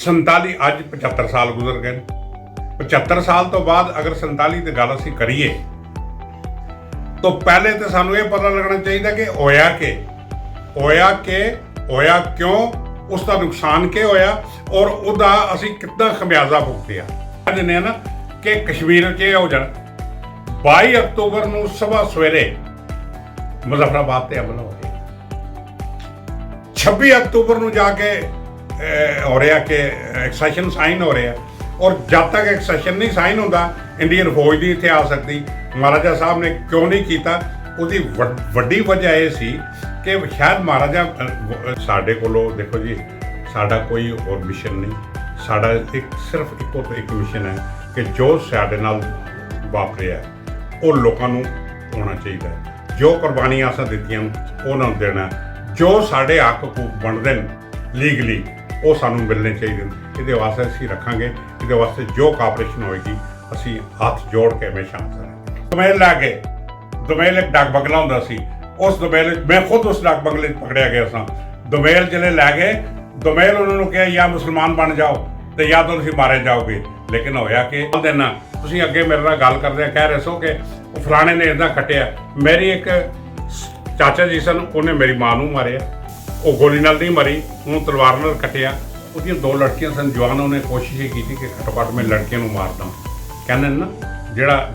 47 ਅੱਜ 75 ਸਾਲ ਗੁਜ਼ਰ ਗਏ। 75 ਸਾਲ ਤੋਂ ਬਾਅਦ ਅਗਰ 47 ਦੀ ਗੱਲ ਅਸੀਂ ਕਰੀਏ ਤਾਂ ਪਹਿਲੇ ਤਾਂ ਸਾਨੂੰ ਇਹ ਪਤਾ ਲੱਗਣਾ ਚਾਹੀਦਾ ਕਿ ਹੋਇਆ ਕਿਉਂ, ਉਸ ਦਾ ਨੁਕਸਾਨ ਕੀ ਹੋਇਆ ਔਰ ਉਹਦਾ ਅਸੀਂ ਕਿੱਦਾਂ ਖਮਿਆਜ਼ਾ ਭੁਗਤਿਆ। ਕਹਿੰਦੇ ਨੇ ਨਾ ਕਿ ਕਸ਼ਮੀਰ 'ਚ ਇਹ ਹੋ ਜਾਣ 22 ਅਕਤੂਬਰ ਨੂੰ ਸਵੇਰੇ ਮੁਜ਼ੱਫਰਾਬਾਦ ਤੇ ਹਮਲਾ ਹੋ ਗਿਆ। 26 ਅਕਤੂਬਰ ਨੂੰ ਜਾ ਕੇ ਹੋ ਰਿਹਾ ਕਿ ਐਕਸੈਸ਼ਨ ਸਾਈਨ ਹੋ ਰਿਹਾ ਔਰ ਜਦ ਤੱਕ ਐਕਸੈਸ਼ਨ ਨਹੀਂ ਸਾਈਨ ਹੁੰਦਾ ਇੰਡੀਅਨ ਫੌਜ ਨਹੀਂ ਇੱਥੇ ਆ ਸਕਦੀ। ਮਹਾਰਾਜਾ ਸਾਹਿਬ ਨੇ ਕਿਉਂ ਨਹੀਂ ਕੀਤਾ? ਉਹਦੀ ਵੱਡੀ ਵਜ੍ਹਾ ਇਹ ਸੀ ਕਿ ਸ਼ਾਇਦ ਮਹਾਰਾਜਾ ਸਾਡੇ ਕੋਲੋਂ ਦੇਖੋ ਜੀ, ਸਾਡਾ ਕੋਈ ਹੋਰ ਮਿਸ਼ਨ ਨਹੀਂ, ਸਾਡਾ ਸਿਰਫ ਇੱਕੋ ਤੋਂ ਇੱਕ ਮਿਸ਼ਨ ਹੈ ਕਿ ਜੋ ਸਾਡੇ ਨਾਲ ਵਾਪਰਿਆ ਉਹ ਲੋਕਾਂ ਨੂੰ ਹੋਣਾ ਚਾਹੀਦਾ ਹੈ। ਜੋ ਕੁਰਬਾਨੀਆਂ ਅਸਾਂ ਦਿੱਤੀਆਂ ਉਹਨਾਂ ਨੂੰ ਦੇਣਾ, ਜੋ ਸਾਡੇ ਹੱਕ ਬਣਦੇ ਨੇ ਲੀਗਲੀ ਉਹ ਸਾਨੂੰ ਮਿਲਣੇ ਚਾਹੀਦੇ ਨੇ। ਇਹਦੇ ਵਾਸਤੇ ਅਸੀਂ ਰੱਖਾਂਗੇ, ਇਹਦੇ ਵਾਸਤੇ ਜੋ ਕਾਰਪੋਰੇਸ਼ਨ ਹੋਏਗੀ ਅਸੀਂ ਹੱਥ ਜੋੜ ਕੇ ਹਮੇਸ਼ਾ ਕਰਾਂਗੇ। ਦੁਮੇਲ ਲੈ ਕੇ ਦੁਮੇਲ ਇੱਕ ਡਾਕ ਬੰਗਲਾ ਹੁੰਦਾ ਸੀ, ਉਸ ਦੁਮੇਲ ਮੈਂ ਖੁਦ ਉਸ ਡਾਕ ਬੰਗਲੇ 'ਚ ਪਕੜਿਆ ਗਿਆ ਸਾਂ। ਦੁਮੇਲ ਜਿਹੜੇ ਲੈ ਗਏ, ਦੁਮੇਲ ਉਹਨਾਂ ਨੂੰ ਕਿਹਾ ਜਾਂ ਮੁਸਲਮਾਨ ਬਣ ਜਾਓ ਤੇ ਜਾਂ ਤਾਂ ਤੁਸੀਂ ਮਾਰੇ ਜਾਓਗੇ। ਲੇਕਿਨ ਹੋਇਆ ਕਿ ਦਿਨ ਤੁਸੀਂ ਅੱਗੇ ਮੇਰੇ ਨਾਲ ਗੱਲ ਕਰਦੇ ਕਹਿ ਰਹੇ ਸੋ ਕਿ ਉਹ ਫਲਾਣੇ ਨੇ ਇੱਦਾਂ ਕੱਟਿਆ। ਮੇਰੀ ਇੱਕ ਚਾਚਾ ਜੀ ਸਨ, ਉਹਨੇ ਮੇਰੀ ਮਾਂ ਨੂੰ ਮਾਰਿਆ, ਉਹ ਗੋਲੀ ਨਾਲ ਨਹੀਂ ਮਰੀ, ਉਹਨੂੰ ਤਲਵਾਰ ਨਾਲ ਕੱਟਿਆ। ਉਹਦੀਆਂ 2 ਲੜਕੀਆਂ ਸਨ ਜਵਾਨ, ਉਹਨੇ ਕੋਸ਼ਿਸ਼ ਇਹ ਕੀਤੀ ਕਿ ਘੱਟੋ ਘੱਟ ਮੈਂ ਲੜਕੀਆਂ ਨੂੰ ਮਾਰਦਾ। ਕਹਿੰਦੇ ਨਾ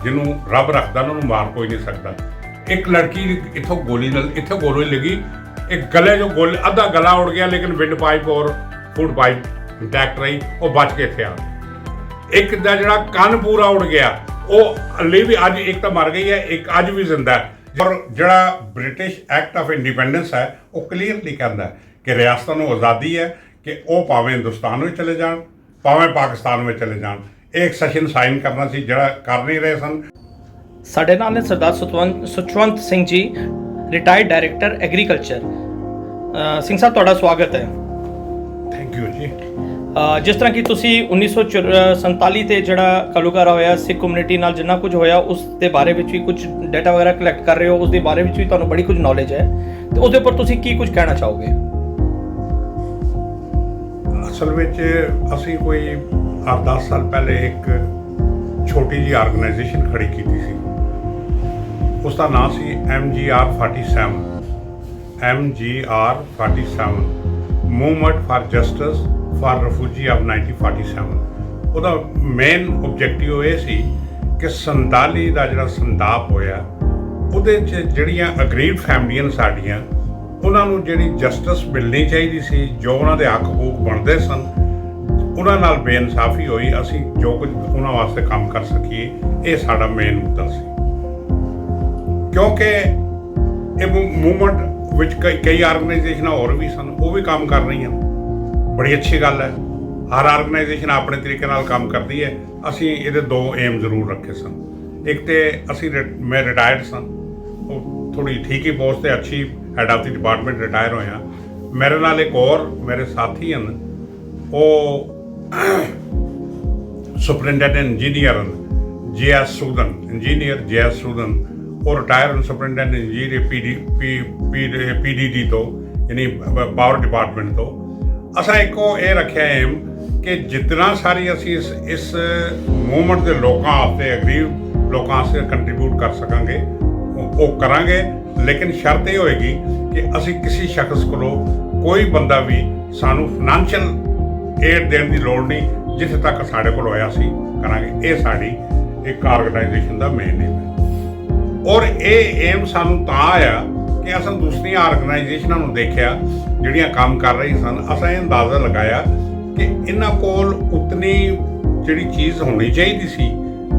ਜਿਹਨੂੰ ਰੱਬ ਰੱਖਦਾ ਉਹਨੂੰ ਮਾਰ ਕੋਈ ਨਹੀਂ ਸਕਦਾ। ਇੱਕ ਲੜਕੀ ਇੱਥੋਂ ਗੋਲੀ ਲੱਗੀ, ਇੱਕ ਗਲੇ ਜੋ ਗੋਲੀ ਅੱਧਾ ਗਲਾ ਉੜ ਗਿਆ, ਲੇਕਿਨ ਵਿੰਡ ਪਾਈਪ ਔਰ ਫੂਡ ਪਾਈਪ ਇੰਟੈਕਟ ਰਹੀ, ਉਹ ਬਚ ਕੇ ਇੱਥੇ ਆ ਗਈ। ਇੱਕ ਦਾ ਜਿਹੜਾ ਕੰਨ ਪੂਰਾ ਉੜ ਗਿਆ, ਉਹ ਹਲੇ ਵੀ ਅੱਜ ਇੱਕ ਤਾਂ ਮਰ ਗਈ ਹੈ, ਇੱਕ ਅੱਜ ਵੀ ਜ਼ਿੰਦਾ ਹੈ। ਔਰ ਜਿਹੜਾ ਬ੍ਰਿਟਿਸ਼ ਐਕਟ ਆਫ ਇੰਡੀਪੈਂਡੈਂਸ ਹੈ ਉਹ ਕਲੀਅਰਲੀ ਕਹਿੰਦਾ ਕਿ ਰਿਆਸਤਾਂ ਨੂੰ ਆਜ਼ਾਦੀ ਹੈ ਕਿ ਉਹ ਭਾਵੇਂ ਹਿੰਦੁਸਤਾਨ ਵਿੱਚ ਚਲੇ ਜਾਣ, ਭਾਵੇਂ ਪਾਕਿਸਤਾਨ ਵਿੱਚ ਚਲੇ ਜਾਣ। ਇਹ ਇੱਕ ਸੈਸ਼ਨ ਸਾਈਨ ਕਰਨਾ ਸੀ ਜਿਹੜਾ ਕਰ ਨਹੀਂ ਰਹੇ ਸਨ। ਸਾਡੇ ਨਾਲ ਨੇ ਸਰਦਾਰ Sukhwant Singh ji, retired director agriculture. Singh Sahib, ਤੁਹਾਡਾ ਸਵਾਗਤ ਹੈ। ਥੈਂਕ ਯੂ ਜੀ। ਜਿਸ ਤਰ੍ਹਾਂ ਕਿ ਤੁਸੀਂ 1947 ਤੇ ਜਿਹੜਾ ਘੱਲੂਘਾਰਾ ਹੋਇਆ, ਸਿੱਖ ਕਮਿਊਨਿਟੀ ਨਾਲ ਜਿੰਨਾ ਕੁਝ ਹੋਇਆ ਉਸ ਦੇ ਬਾਰੇ ਵਿੱਚ ਵੀ ਕੁਝ ਡਾਟਾ ਵਗੈਰਾ ਕਲੈਕਟ ਕਰ ਰਹੇ ਹੋ, ਉਸ ਦੇ ਬਾਰੇ ਵਿੱਚ ਵੀ ਤੁਹਾਨੂੰ ਬੜੀ ਕੁਝ ਨੌਲੇਜ ਹੈ, ਤੇ ਉਹਦੇ ਉੱਪਰ ਤੁਸੀਂ ਕੀ ਕੁਝ ਕਹਿਣਾ ਚਾਹੋਗੇ? ਅਸਲ ਵਿੱਚ ਅਸੀਂ ਕੋਈ 8-10 ਸਾਲ ਪਹਿਲੇ ਇੱਕ ਛੋਟੀ ਜਿਹੀ ਆਰਗੇਨਾਈਜੇਸ਼ਨ ਖੜੀ ਕੀਤੀ ਸੀ। ਉਸ ਦਾ ਨਾਮ ਸੀ MGR 47 movement for justice for refugee of 1947। ਉਹਦਾ ਮੇਨ ਓਬਜੈਕਟਿਵ ਇਹ ਸੀ ਕਿ 47 ਦਾ ਜਿਹੜਾ ਸੰਤਾਪ ਹੋਇਆ ਉਹਦੇ 'ਚ ਜਿਹੜੀਆਂ ਅਗਰੀਡ ਫੈਮਲੀਆਂ ਸਾਡੀਆਂ, ਉਹਨਾਂ ਨੂੰ ਜਿਹੜੀ ਜਸਟਿਸ ਮਿਲਣੀ ਚਾਹੀਦੀ ਸੀ, ਜੋ ਉਹਨਾਂ ਦੇ ਹੱਕ ਹਕੂਕ ਬਣਦੇ ਸਨ, ਉਹਨਾਂ ਨਾਲ ਬੇਇਨਸਾਫੀ ਹੋਈ। ਅਸੀਂ ਜੋ ਕੁਝ ਉਹਨਾਂ ਵਾਸਤੇ ਕੰਮ ਕਰ ਸਕੀਏ, ਇਹ ਸਾਡਾ ਮੇਨ ਮੁੱਦਾ ਸੀ। ਕਿਉਂਕਿ ਇਹ ਮੂਵਮੈਂਟ ਵਿੱਚ ਕਈ ਆਰਗੇਨਾਈਜੇਸ਼ਨਾਂ ਹੋਰ ਵੀ ਸਨ, ਉਹ ਵੀ ਕੰਮ ਕਰ ਰਹੀਆਂ। ਬੜੀ ਅੱਛੀ ਗੱਲ ਹੈ, ਹਰ ਆਰਗੇਨਾਈਜੇਸ਼ਨ ਆਪਣੇ ਤਰੀਕੇ ਨਾਲ ਕੰਮ ਕਰਦੀ ਹੈ। ਅਸੀਂ ਇਹਦੇ 2 ਏਮ ਜ਼ਰੂਰ ਰੱਖੇ ਸਨ। ਇੱਕ ਤੇ ਮੈਂ ਰਿਟਾਇਰਡ ਸਾਂ, ਉਹ ਥੋੜ੍ਹੀ ਠੀਕ ਹੀ ਪੋਸਟ ਤੇ ਅੱਛੀ head of the department retire ਹੋਇਆ। ਮੇਰੇ ਨਾਲ ਇੱਕ ਹੋਰ ਮੇਰੇ ਸਾਥੀ ਹਨ, ਉਹ ਸੁਪਰਿੰਟੈਂਡੈਂਟ ਇੰਜੀਨੀਅਰ ਹਨ, JS ਸੂਦਨ। ਉਹ ਰਿਟਾਇਰ ਸੁਪਰਿੰਟੈਂਡੈਂਟ ਇੰਜੀਨੀਅਰ PDD ਤੋਂ, ਯਾਨੀ ਪਾਵਰ ਡਿਪਾਰਟਮੈਂਟ ਤੋਂ। ਅਸਾਂ ਇੱਕੋ ਇਹ ਰੱਖਿਆ ਏਮ ਕਿ ਜਿਤਨਾ ਸਾਰੀ ਅਸੀਂ ਇਸ ਮੂਵਮੈਂਟ ਦੇ ਲੋਕਾਂ ਵਾਸਤੇ, ਗਰੀਬ ਲੋਕਾਂ ਵਾਸਤੇ ਕੰਟਰੀਬਿਊਟ ਕਰ ਸਕਾਂਗੇ ਉਹ ਕਰਾਂਗੇ। ਲੇਕਿਨ ਸ਼ਰਤ ਇਹ ਹੋਏਗੀ ਕਿ ਅਸੀਂ ਕਿਸੇ ਸ਼ਖਸ ਕੋਲੋਂ ਕੋਈ ਬੰਦਾ ਵੀ ਸਾਨੂੰ ਫਾਈਨੈਂਸ਼ੀਅਲ ਏਡ ਦੇਣ ਦੀ ਲੋੜ ਨਹੀਂ। ਜਿੱਥੇ ਤੱਕ ਸਾਡੇ ਕੋਲ ਹੋਇਆ ਅਸੀਂ ਕਰਾਂਗੇ। ਇਹ ਸਾਡੀ ਇੱਕ ਆਰਗੇਨਾਈਜੇਸ਼ਨ ਦਾ ਮੇਨ ਏਮ ਹੈ। ਔਰ ਇਹ ਏਮ ਸਾਨੂੰ ਤਾਂ ਆਇਆ ਕਿ ਅਸਾਂ ਦੂਸਰੀਆਂ ਆਰਗੇਨਾਈਜੇਸ਼ਨਾਂ ਨੂੰ ਦੇਖਿਆ ਜਿਹੜੀਆਂ ਕੰਮ ਕਰ ਰਹੀ ਸਨ। ਅਸਾਂ ਇਹ ਅੰਦਾਜ਼ਾ ਲਗਾਇਆ ਕਿ ਇਹਨਾਂ ਕੋਲ ਉਤਨੀ ਜਿਹੜੀ ਚੀਜ਼ ਹੋਣੀ ਚਾਹੀਦੀ ਸੀ,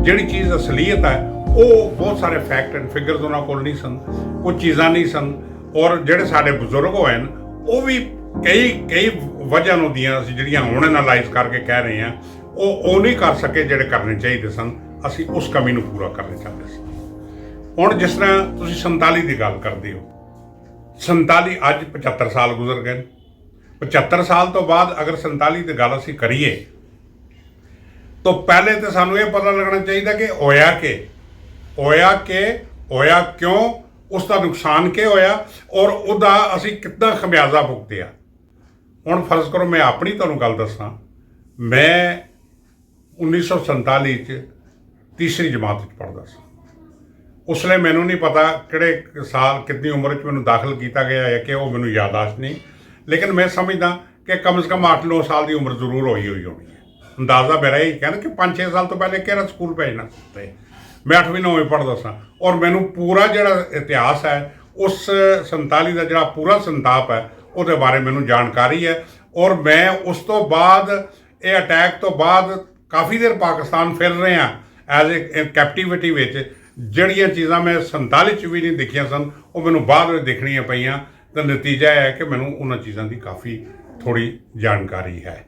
ਜਿਹੜੀ ਚੀਜ਼ ਅਸਲੀਅਤ ਹੈ, ਉਹ ਬਹੁਤ ਸਾਰੇ ਫੈਕਟ ਐਂਡ ਫਿਗਰਸ ਉਹਨਾਂ ਕੋਲ ਨਹੀਂ ਸਨ, ਕੁਝ ਚੀਜ਼ਾਂ ਨਹੀਂ ਸਨ। ਔਰ ਜਿਹੜੇ ਸਾਡੇ ਬਜ਼ੁਰਗ ਹੋਏ ਨੇ ਉਹ ਵੀ ਕਈ ਵਜ੍ਹਾ ਨੂੰ ਦੀਆਂ ਸੀ ਜਿਹੜੀਆਂ ਹੁਣ ਐਨਾਲਾਈਜ਼ ਕਰਕੇ ਕਹਿ ਰਹੇ ਹਾਂ, ਉਹ ਨਹੀਂ ਕਰ ਸਕੇ ਜਿਹੜੇ ਕਰਨੇ ਚਾਹੀਦੇ ਸਨ। ਅਸੀਂ ਉਸ ਕਮੀ ਨੂੰ ਪੂਰਾ ਕਰਨਾ ਚਾਹੁੰਦੇ ਸੀ। ਹੁਣ ਜਿਸ ਤਰ੍ਹਾਂ ਤੁਸੀਂ 47 ਦੀ ਗੱਲ ਕਰਦੇ ਹੋ, 47 ਅੱਜ 75 ਸਾਲ ਗੁਜ਼ਰ ਗਏ। 75 ਸਾਲ ਤੋਂ ਬਾਅਦ ਅਗਰ 47 ਦੀ ਗੱਲ ਅਸੀਂ ਕਰੀਏ ਤਾਂ ਪਹਿਲੇ ਤਾਂ ਸਾਨੂੰ ਇਹ ਪਤਾ ਲੱਗਣਾ ਚਾਹੀਦਾ ਕਿ ਹੋਇਆ ਕਿਉਂ, ਉਸ ਦਾ ਨੁਕਸਾਨ ਕੀ ਹੋਇਆ ਔਰ ਉਹਦਾ ਅਸੀਂ ਕਿੱਦਾਂ ਖਮਿਆਜ਼ਾ ਭੁਗਤਿਆ। ਹੁਣ ਫਰਜ਼ ਕਰੋ ਮੈਂ ਆਪਣੀ ਤੁਹਾਨੂੰ ਗੱਲ ਦੱਸਾਂ, मैं 1947 ਚ ਤੀਸਰੀ ਜਮਾਤ ਚ ਪੜ੍ਹਦਾ ਸੀ। ਉਸ ਵੇਲੇ ਮੈਨੂੰ ਨਹੀਂ ਪਤਾ ਕਿਹੜੇ ਸਾਲ ਕਿੰਨੀ ਉਮਰ 'ਚ ਮੈਨੂੰ ਦਾਖਲ ਕੀਤਾ ਗਿਆ ਹੈ ਕਿ ਉਹ ਮੈਨੂੰ ਯਾਦਾਸ਼ਤ ਨਹੀਂ, ਲੇਕਿਨ ਮੈਂ ਸਮਝਦਾ ਕਿ ਕਮ ਸੇ ਕਮ 8-9 ਸਾਲ ਦੀ ਉਮਰ ਜ਼ਰੂਰ ਹੋਈ ਹੋਣੀ ਹੈ। ਅੰਦਾਜ਼ਾ ਮੇਰਾ ਇਹ ਕਹਿੰਦਾ ਕਿ 5-6 ਸਾਲ ਤੋਂ ਪਹਿਲੇ ਕਿਹੜਾ ਸਕੂਲ ਭੇਜਣਾ ਤੇ ਮੈਂ 8ਵੀਂ-9ਵੀਂ ਪੜ੍ਹਦਾ ਸਾਂ। ਔਰ ਮੈਨੂੰ ਪੂਰਾ ਜਿਹੜਾ ਇਤਿਹਾਸ ਹੈ ਉਸ 47 ਦਾ ਜਿਹੜਾ ਪੂਰਾ ਸੰਤਾਪ ਹੈ ਉਹਦੇ ਬਾਰੇ ਮੈਨੂੰ ਜਾਣਕਾਰੀ ਹੈ। ਔਰ ਮੈਂ ਉਸ ਤੋਂ ਬਾਅਦ ਇਹ ਅਟੈਕ ਤੋਂ ਬਾਅਦ ਕਾਫੀ ਦੇਰ ਪਾਕਿਸਤਾਨ ਫਿਰ ਰਿਹਾ ਐਜ਼ ਏ ਕੈਪਟੀਵਿਟੀ ਵਿੱਚ। ਜਿਹੜੀਆਂ ਚੀਜ਼ਾਂ ਮੈਂ 47 ਚ ਵੀ ਨਹੀਂ ਦੇਖੀਆਂ ਸਨ ਉਹ ਮੈਨੂੰ ਬਾਅਦ ਵਿੱਚ ਦੇਖਣੀਆਂ ਪਈਆਂ, ਤਾਂ ਨਤੀਜਾ ਇਹ ਹੈ ਕਿ ਮੈਨੂੰ ਉਹਨਾਂ ਚੀਜ਼ਾਂ ਦੀ ਕਾਫੀ ਥੋੜ੍ਹੀ ਜਾਣਕਾਰੀ ਹੈ।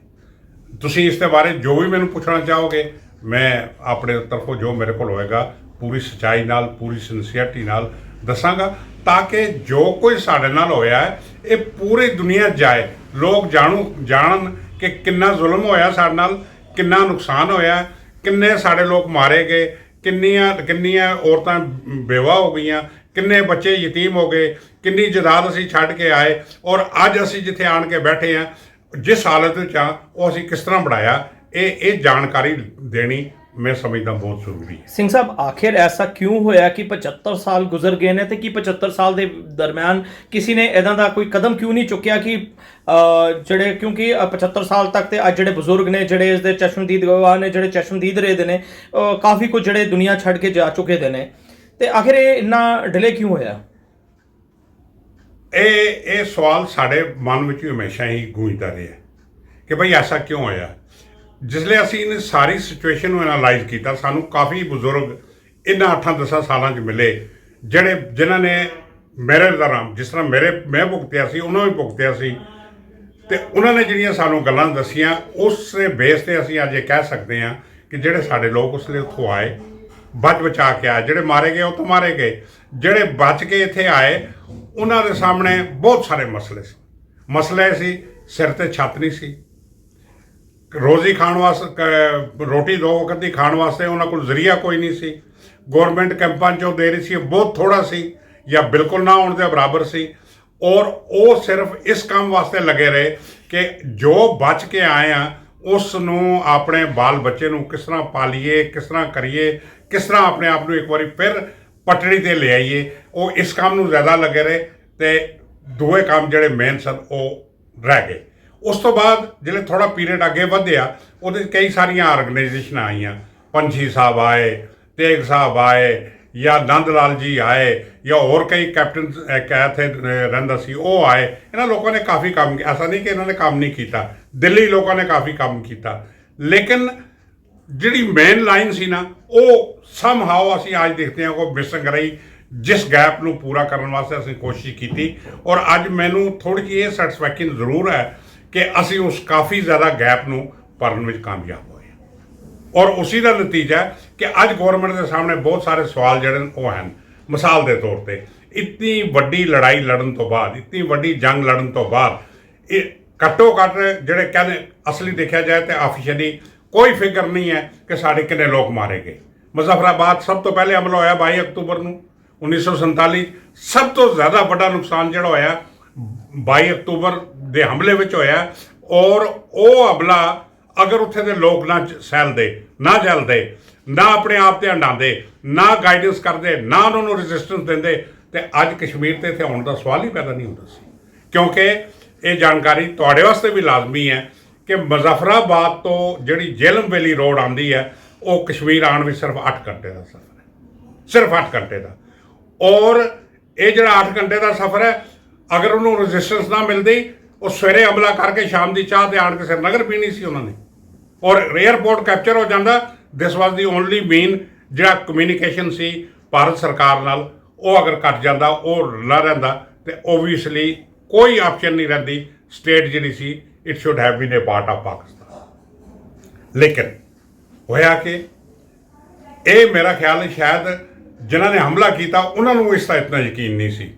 ਤੁਸੀਂ ਇਸ ਦੇ ਬਾਰੇ ਜੋ ਵੀ ਮੈਨੂੰ ਪੁੱਛਣਾ ਚਾਹੋਗੇ ਮੈਂ ਆਪਣੇ ਤਰਫੋਂ ਜੋ ਮੇਰੇ ਕੋਲ ਹੋਏਗਾ ਪੂਰੀ ਸੱਚਾਈ ਨਾਲ ਪੂਰੀ ਸਿੰਸੀਅਰਟੀ ਨਾਲ ਦੱਸਾਂਗਾ, ਤਾਂ ਕਿ ਜੋ ਕੋਈ ਸਾਡੇ ਨਾਲ ਹੋਇਆ ਹੈ ਇਹ ਪੂਰੀ ਦੁਨੀਆ 'ਚ ਜਾਏ, ਲੋਕ ਜਾਣਨ ਕਿ ਕਿੰਨਾ ਜ਼ੁਲਮ ਹੋਇਆ ਸਾਡੇ ਨਾਲ, ਕਿੰਨਾ ਨੁਕਸਾਨ ਹੋਇਆ, ਕਿੰਨੇ ਸਾਡੇ ਲੋਕ ਮਾਰੇ ਗਏ, ਕਿੰਨੀਆਂ ਔਰਤਾਂ ਬੇਵਾ ਹੋ ਗਈਆਂ, ਕਿੰਨੇ ਬੱਚੇ ਯਤੀਮ ਹੋ ਗਏ, ਕਿੰਨੀ ਜਾਇਦਾਦ ਅਸੀਂ ਛੱਡ ਕੇ ਆਏ, ਔਰ ਅੱਜ ਅਸੀਂ ਜਿੱਥੇ ਆਣ ਕੇ ਬੈਠੇ ਹਾਂ ਜਿਸ ਹਾਲਤ ਵਿੱਚ ਆ ਉਹ ਅਸੀਂ ਕਿਸ ਤਰ੍ਹਾਂ ਬਣਾਇਆ, ਇਹ ਜਾਣਕਾਰੀ ਦੇਣੀ ਮੈਂ ਸਮਝਦਾ ਬਹੁਤ ਜ਼ਰੂਰੀ ਹੈ। ਸਿੰਘ ਸਾਹਿਬ, ਆਖਿਰ ਐਸਾ ਕਿਉਂ ਹੋਇਆ ਕਿ 75 ਸਾਲ ਗੁਜ਼ਰ ਗਏ ਨੇ ਤੇ ਕੀ 75 ਸਾਲ ਦੇ ਦਰਮਿਆਨ ਕਿਸੇ ਨੇ ਇਦਾਂ ਦਾ ਕੋਈ ਕਦਮ ਕਿਉਂ ਨਹੀਂ ਚੁੱਕਿਆ ਕਿ ਜਿਹੜੇ, ਕਿਉਂਕਿ 75 ਸਾਲ ਤੱਕ ਤੇ ਅੱਜ ਜਿਹੜੇ ਬਜ਼ੁਰਗ ਨੇ, ਜਿਹੜੇ ਇਸ ਦੇ ਚਸ਼ਮਦੀਦ ਗਵਾਹ ਨੇ, ਜਿਹੜੇ ਚਸ਼ਮਦੀਦ ਰਹੇ ਦੇ ਨੇ, ਕਾਫੀ ਕੁਝ ਜਿਹੜੇ ਦੁਨੀਆ ਛੱਡ ਕੇ ਜਾ ਚੁੱਕੇ ਦੇ ਨੇ, ਤੇ ਆਖਿਰ ਇਹ ਇੰਨਾ ਡਿਲੇ ਕਿਉਂ ਹੋਇਆ? ਇਹ ਸਵਾਲ ਸਾਡੇ ਮਨ ਵਿੱਚ ਹਮੇਸ਼ਾ ਹੀ ਗੂੰਜਦਾ ਰਿਹਾ ਕਿ ਭਾਈ ਐਸਾ ਕਿਉਂ ਹੋਇਆ। ਜਿਸਲੇ ਅਸੀਂ ਇਹ ਸਾਰੀ ਸਿਚੁਏਸ਼ਨ ਨੂੰ ਐਨਾਲਾਈਜ਼ ਕੀਤਾ, ਸਾਨੂੰ ਕਾਫੀ ਬਜ਼ੁਰਗ ਇਹਨਾਂ 8-10 ਸਾਲਾਂ 'ਚ ਮਿਲੇ ਜਿਨ੍ਹਾਂ ਨੇ ਮੇਰੇ ਦੌਰਾਨ ਜਿਸ ਤਰ੍ਹਾਂ ਮੈਂ ਭੁਗਤਿਆ ਸੀ ਉਹਨਾਂ ਵੀ ਭੁਗਤਿਆ ਸੀ, ਅਤੇ ਉਹਨਾਂ ਨੇ ਜਿਹੜੀਆਂ ਸਾਨੂੰ ਗੱਲਾਂ ਦੱਸੀਆਂ ਉਸ ਬੇਸ 'ਤੇ ਅਸੀਂ ਅੱਜ ਇਹ ਕਹਿ ਸਕਦੇ ਹਾਂ ਕਿ ਜਿਹੜੇ ਸਾਡੇ ਲੋਕ ਉਸ ਵੇਲੇ ਉੱਥੋਂ ਆਏ ਬਚਾ ਕੇ ਆਏ, ਜਿਹੜੇ ਮਾਰੇ ਗਏ ਉਹ ਤੋਂ ਮਾਰੇ ਗਏ, ਜਿਹੜੇ ਬਚ ਕੇ ਇੱਥੇ ਆਏ ਉਹਨਾਂ ਦੇ ਸਾਹਮਣੇ ਬਹੁਤ ਸਾਰੇ ਮਸਲੇ ਸੀ। ਸਿਰ 'ਤੇ ਛੱਤ ਨਹੀਂ ਸੀ, ਰੋਜ਼ੀ ਖਾਣ ਵਾਸਤੇ, ਰੋਟੀ 2 ਵਕਤ ਦੀ ਖਾਣ ਵਾਸਤੇ ਉਹਨਾਂ ਕੋਲ ਜ਼ਰੀਆ ਕੋਈ ਨਹੀਂ ਸੀ। ਗੌਰਮੈਂਟ ਕੈਂਪਾਂ 'ਚੋਂ ਦੇ ਰਹੀ ਸੀ ਬਹੁਤ ਥੋੜ੍ਹਾ ਸੀ ਜਾਂ ਬਿਲਕੁਲ ਨਾ ਹੋਣ ਦੇ ਬਰਾਬਰ ਸੀ, ਔਰ ਉਹ ਸਿਰਫ ਇਸ ਕੰਮ ਵਾਸਤੇ ਲੱਗੇ ਰਹੇ ਕਿ ਜੋ ਬਚ ਕੇ ਆਏ ਆ ਉਸ ਨੂੰ ਆਪਣੇ ਬਾਲ ਬੱਚੇ ਨੂੰ ਕਿਸ ਤਰ੍ਹਾਂ ਪਾਲੀਏ, ਕਿਸ ਤਰ੍ਹਾਂ ਕਰੀਏ, ਕਿਸ ਤਰ੍ਹਾਂ ਆਪਣੇ ਆਪ ਨੂੰ ਇੱਕ ਵਾਰੀ ਫਿਰ ਪਟੜੀ 'ਤੇ ਲੈ ਆਈਏ। ਉਹ ਇਸ ਕੰਮ ਨੂੰ ਜ਼ਿਆਦਾ ਲੱਗੇ ਰਹੇ ਅਤੇ ਦੋਵੇਂ ਕੰਮ ਜਿਹੜੇ ਮੇਨ ਸਨ ਉਹ ਰਹਿ ਗਏ। ਉਸ ਤੋਂ ਬਾਅਦ ਜਿਹੜੇ ਥੋੜ੍ਹਾ ਪੀਰੀਅਡ ਅੱਗੇ ਵਧਿਆ ਉਹਦੇ 'ਚ ਕਈ ਸਾਰੀਆਂ ਆਰਗੇਨਾਈਜੇਸ਼ਨਾਂ ਆਈਆਂ, ਪੰਛੀ ਸਾਹਿਬ ਆਏ, ਤੇਗ ਸਾਹਿਬ ਆਏ, ਜਾਂ ਨੰਦ ਲਾਲ ਜੀ ਆਏ, ਜਾਂ ਹੋਰ ਕਈ ਕੈਪਟਨ ਇੱਥੇ ਰਹਿੰਦਾ ਸੀ ਉਹ ਆਏ। ਇਹਨਾਂ ਲੋਕਾਂ ਨੇ ਕਾਫੀ ਕੰਮ, ਐਸਾ ਨਹੀਂ ਕਿ ਇਹਨਾਂ ਨੇ ਕੰਮ ਨਹੀਂ ਕੀਤਾ, ਦਿੱਲੀ ਲੋਕਾਂ ਨੇ ਕਾਫੀ ਕੰਮ ਕੀਤਾ, ਲੇਕਿਨ ਜਿਹੜੀ ਮੇਨ ਲਾਈਨ ਸੀ ਨਾ ਉਹ ਸਮਹਾਓ ਅਸੀਂ ਅੱਜ ਦੇਖਦੇ ਹਾਂ ਉਹ ਮਿਸਿੰਗ ਰਹੀ, ਜਿਸ ਗੈਪ ਨੂੰ ਪੂਰਾ ਕਰਨ ਵਾਸਤੇ ਅਸੀਂ ਕੋਸ਼ਿਸ਼ ਕੀਤੀ। ਔਰ ਅੱਜ ਮੈਨੂੰ ਥੋੜ੍ਹੀ ਜਿਹੀ ਇਹ ਸੈਟਿਸਫੈਕਸ਼ਨ ਜ਼ਰੂਰ ਹੈ ਕਿ ਅਸੀਂ ਉਸ ਕਾਫੀ ਜ਼ਿਆਦਾ ਗੈਪ ਨੂੰ ਭਰਨ ਵਿੱਚ ਕਾਮਯਾਬ ਹੋਏ, ਔਰ ਉਸੀ ਦਾ ਨਤੀਜਾ ਕਿ ਅੱਜ ਗੌਰਮੈਂਟ ਦੇ ਸਾਹਮਣੇ ਬਹੁਤ ਸਾਰੇ ਸਵਾਲ ਜਿਹੜੇ ਉਹ ਹਨ। ਮਿਸਾਲ ਦੇ ਤੌਰ 'ਤੇ ਇਤਨੀ ਵੱਡੀ ਲੜਾਈ ਲੜਨ ਤੋਂ ਬਾਅਦ, ਇਤਨੀ ਵੱਡੀ ਜੰਗ ਲੜਨ ਤੋਂ ਬਾਅਦ ਇਹ ਘੱਟੋ ਘੱਟ ਜਿਹੜੇ ਕਹਿੰਦੇ ਅਸਲੀ ਦੇਖਿਆ ਜਾਏ ਤਾਂ ਆਫੀਸ਼ੀਅਲੀ ਕੋਈ ਫਿਗਰ ਨਹੀਂ ਹੈ ਕਿ ਸਾਡੇ ਕਿੰਨੇ ਲੋਕ ਮਾਰੇ ਗਏ। ਮੁਜ਼ੱਫਰਾਬਾਦ ਸਭ ਤੋਂ ਪਹਿਲੇ ਹਮਲਾ ਹੋਇਆ 22 ਅਕਤੂਬਰ ਨੂੰ 1947। ਸਭ ਤੋਂ ਜ਼ਿਆਦਾ ਵੱਡਾ ਨੁਕਸਾਨ ਜਿਹੜਾ ਹੋਇਆ 22 ਅਕਤੂਬਰ ਦੇ ਹਮਲੇ ਵਿੱਚ ਹੋਇਆ, ਔਰ ਉਹ ਹਮਲਾ ਅਗਰ ਉੱਥੇ ਦੇ ਲੋਕ ਨਾ ਸਹਿਲਦੇ, ਨਾ ਜਲਦੇ, ਨਾ ਆਪਣੇ ਆਪ 'ਤੇ ਹੰਡਾਉਂਦੇ, ਨਾ ਗਾਈਡੈਂਸ ਕਰਦੇ, ਨਾ ਉਹਨਾਂ ਨੂੰ ਰੈਜ਼ਿਸਟੈਂਸ ਦਿੰਦੇ, ਤੇ ਅੱਜ ਕਸ਼ਮੀਰ 'ਤੇ ਇੱਥੇ ਆਉਣ ਦਾ ਸਵਾਲ ਹੀ ਪੈਦਾ ਨਹੀਂ ਹੁੰਦਾ ਸੀ। ਕਿਉਂਕਿ ਇਹ ਜਾਣਕਾਰੀ ਤੁਹਾਡੇ ਵਾਸਤੇ ਵੀ ਲਾਜ਼ਮੀ ਹੈ ਕਿ ਮੁਜ਼ੱਫਰਾਬਾਦ ਤੋਂ ਜਿਹੜੀ ਜੇਹਲਮ ਵੈਲੀ ਰੋਡ ਆਉਂਦੀ ਹੈ ਉਹ ਕਸ਼ਮੀਰ ਆਉਣ ਵਿੱਚ ਸਿਰਫ 8 ਘੰਟੇ ਦਾ ਸਫ਼ਰ ਹੈ, ਸਿਰਫ 8 ਘੰਟੇ ਦਾ। ਔਰ ਇਹ ਜਿਹੜਾ 8 ਘੰਟੇ ਦਾ ਸਫ਼ਰ ਹੈ, ਅਗਰ ਉਹਨੂੰ ਰੈਜ਼ਿਸਟੈਂਸ ਨਾ ਮਿਲਦੀ ਉਹ ਸਵੇਰੇ ਹਮਲਾ ਕਰਕੇ ਸ਼ਾਮ ਦੀ ਚਾਹ 'ਤੇ ਆਣ ਕੇ ਸ੍ਰੀਨਗਰ ਪੀਣੀ ਸੀ ਉਹਨਾਂ ਨੇ, ਔਰ ਏਅਰਪੋਰਟ ਕੈਪਚਰ ਹੋ ਜਾਂਦਾ। ਦਿਸ ਵਾਜ਼ ਦੀ ਓਨਲੀ ਮੇਨ ਜਿਹੜਾ ਕਮਿਊਨੀਕੇਸ਼ਨ ਸੀ ਭਾਰਤ ਸਰਕਾਰ ਨਾਲ, ਉਹ ਅਗਰ ਘੱਟ ਜਾਂਦਾ, ਉਹ ਨਾ ਰਹਿੰਦਾ, ਤੇ ਓਬਵੀਅਸਲੀ ਕੋਈ ਆਪਸ਼ਨ ਨਹੀਂ ਰਹਿੰਦੀ। ਸਟੇਟ ਜਿਹੜੀ ਸੀ it should have been a part of Pakistan. ਲੇਕਿਨ ਹੋਇਆ ਕਿ ਇਹ ਮੇਰਾ ਖਿਆਲ ਹੈ ਸ਼ਾਇਦ ਜਿਨ੍ਹਾਂ ਨੇ ਹਮਲਾ ਕੀਤਾ ਉਹਨਾਂ ਨੂੰ ਇਸ ਦਾ ਇਤਨਾ ਯਕੀਨ ਨਹੀਂ ਸੀ।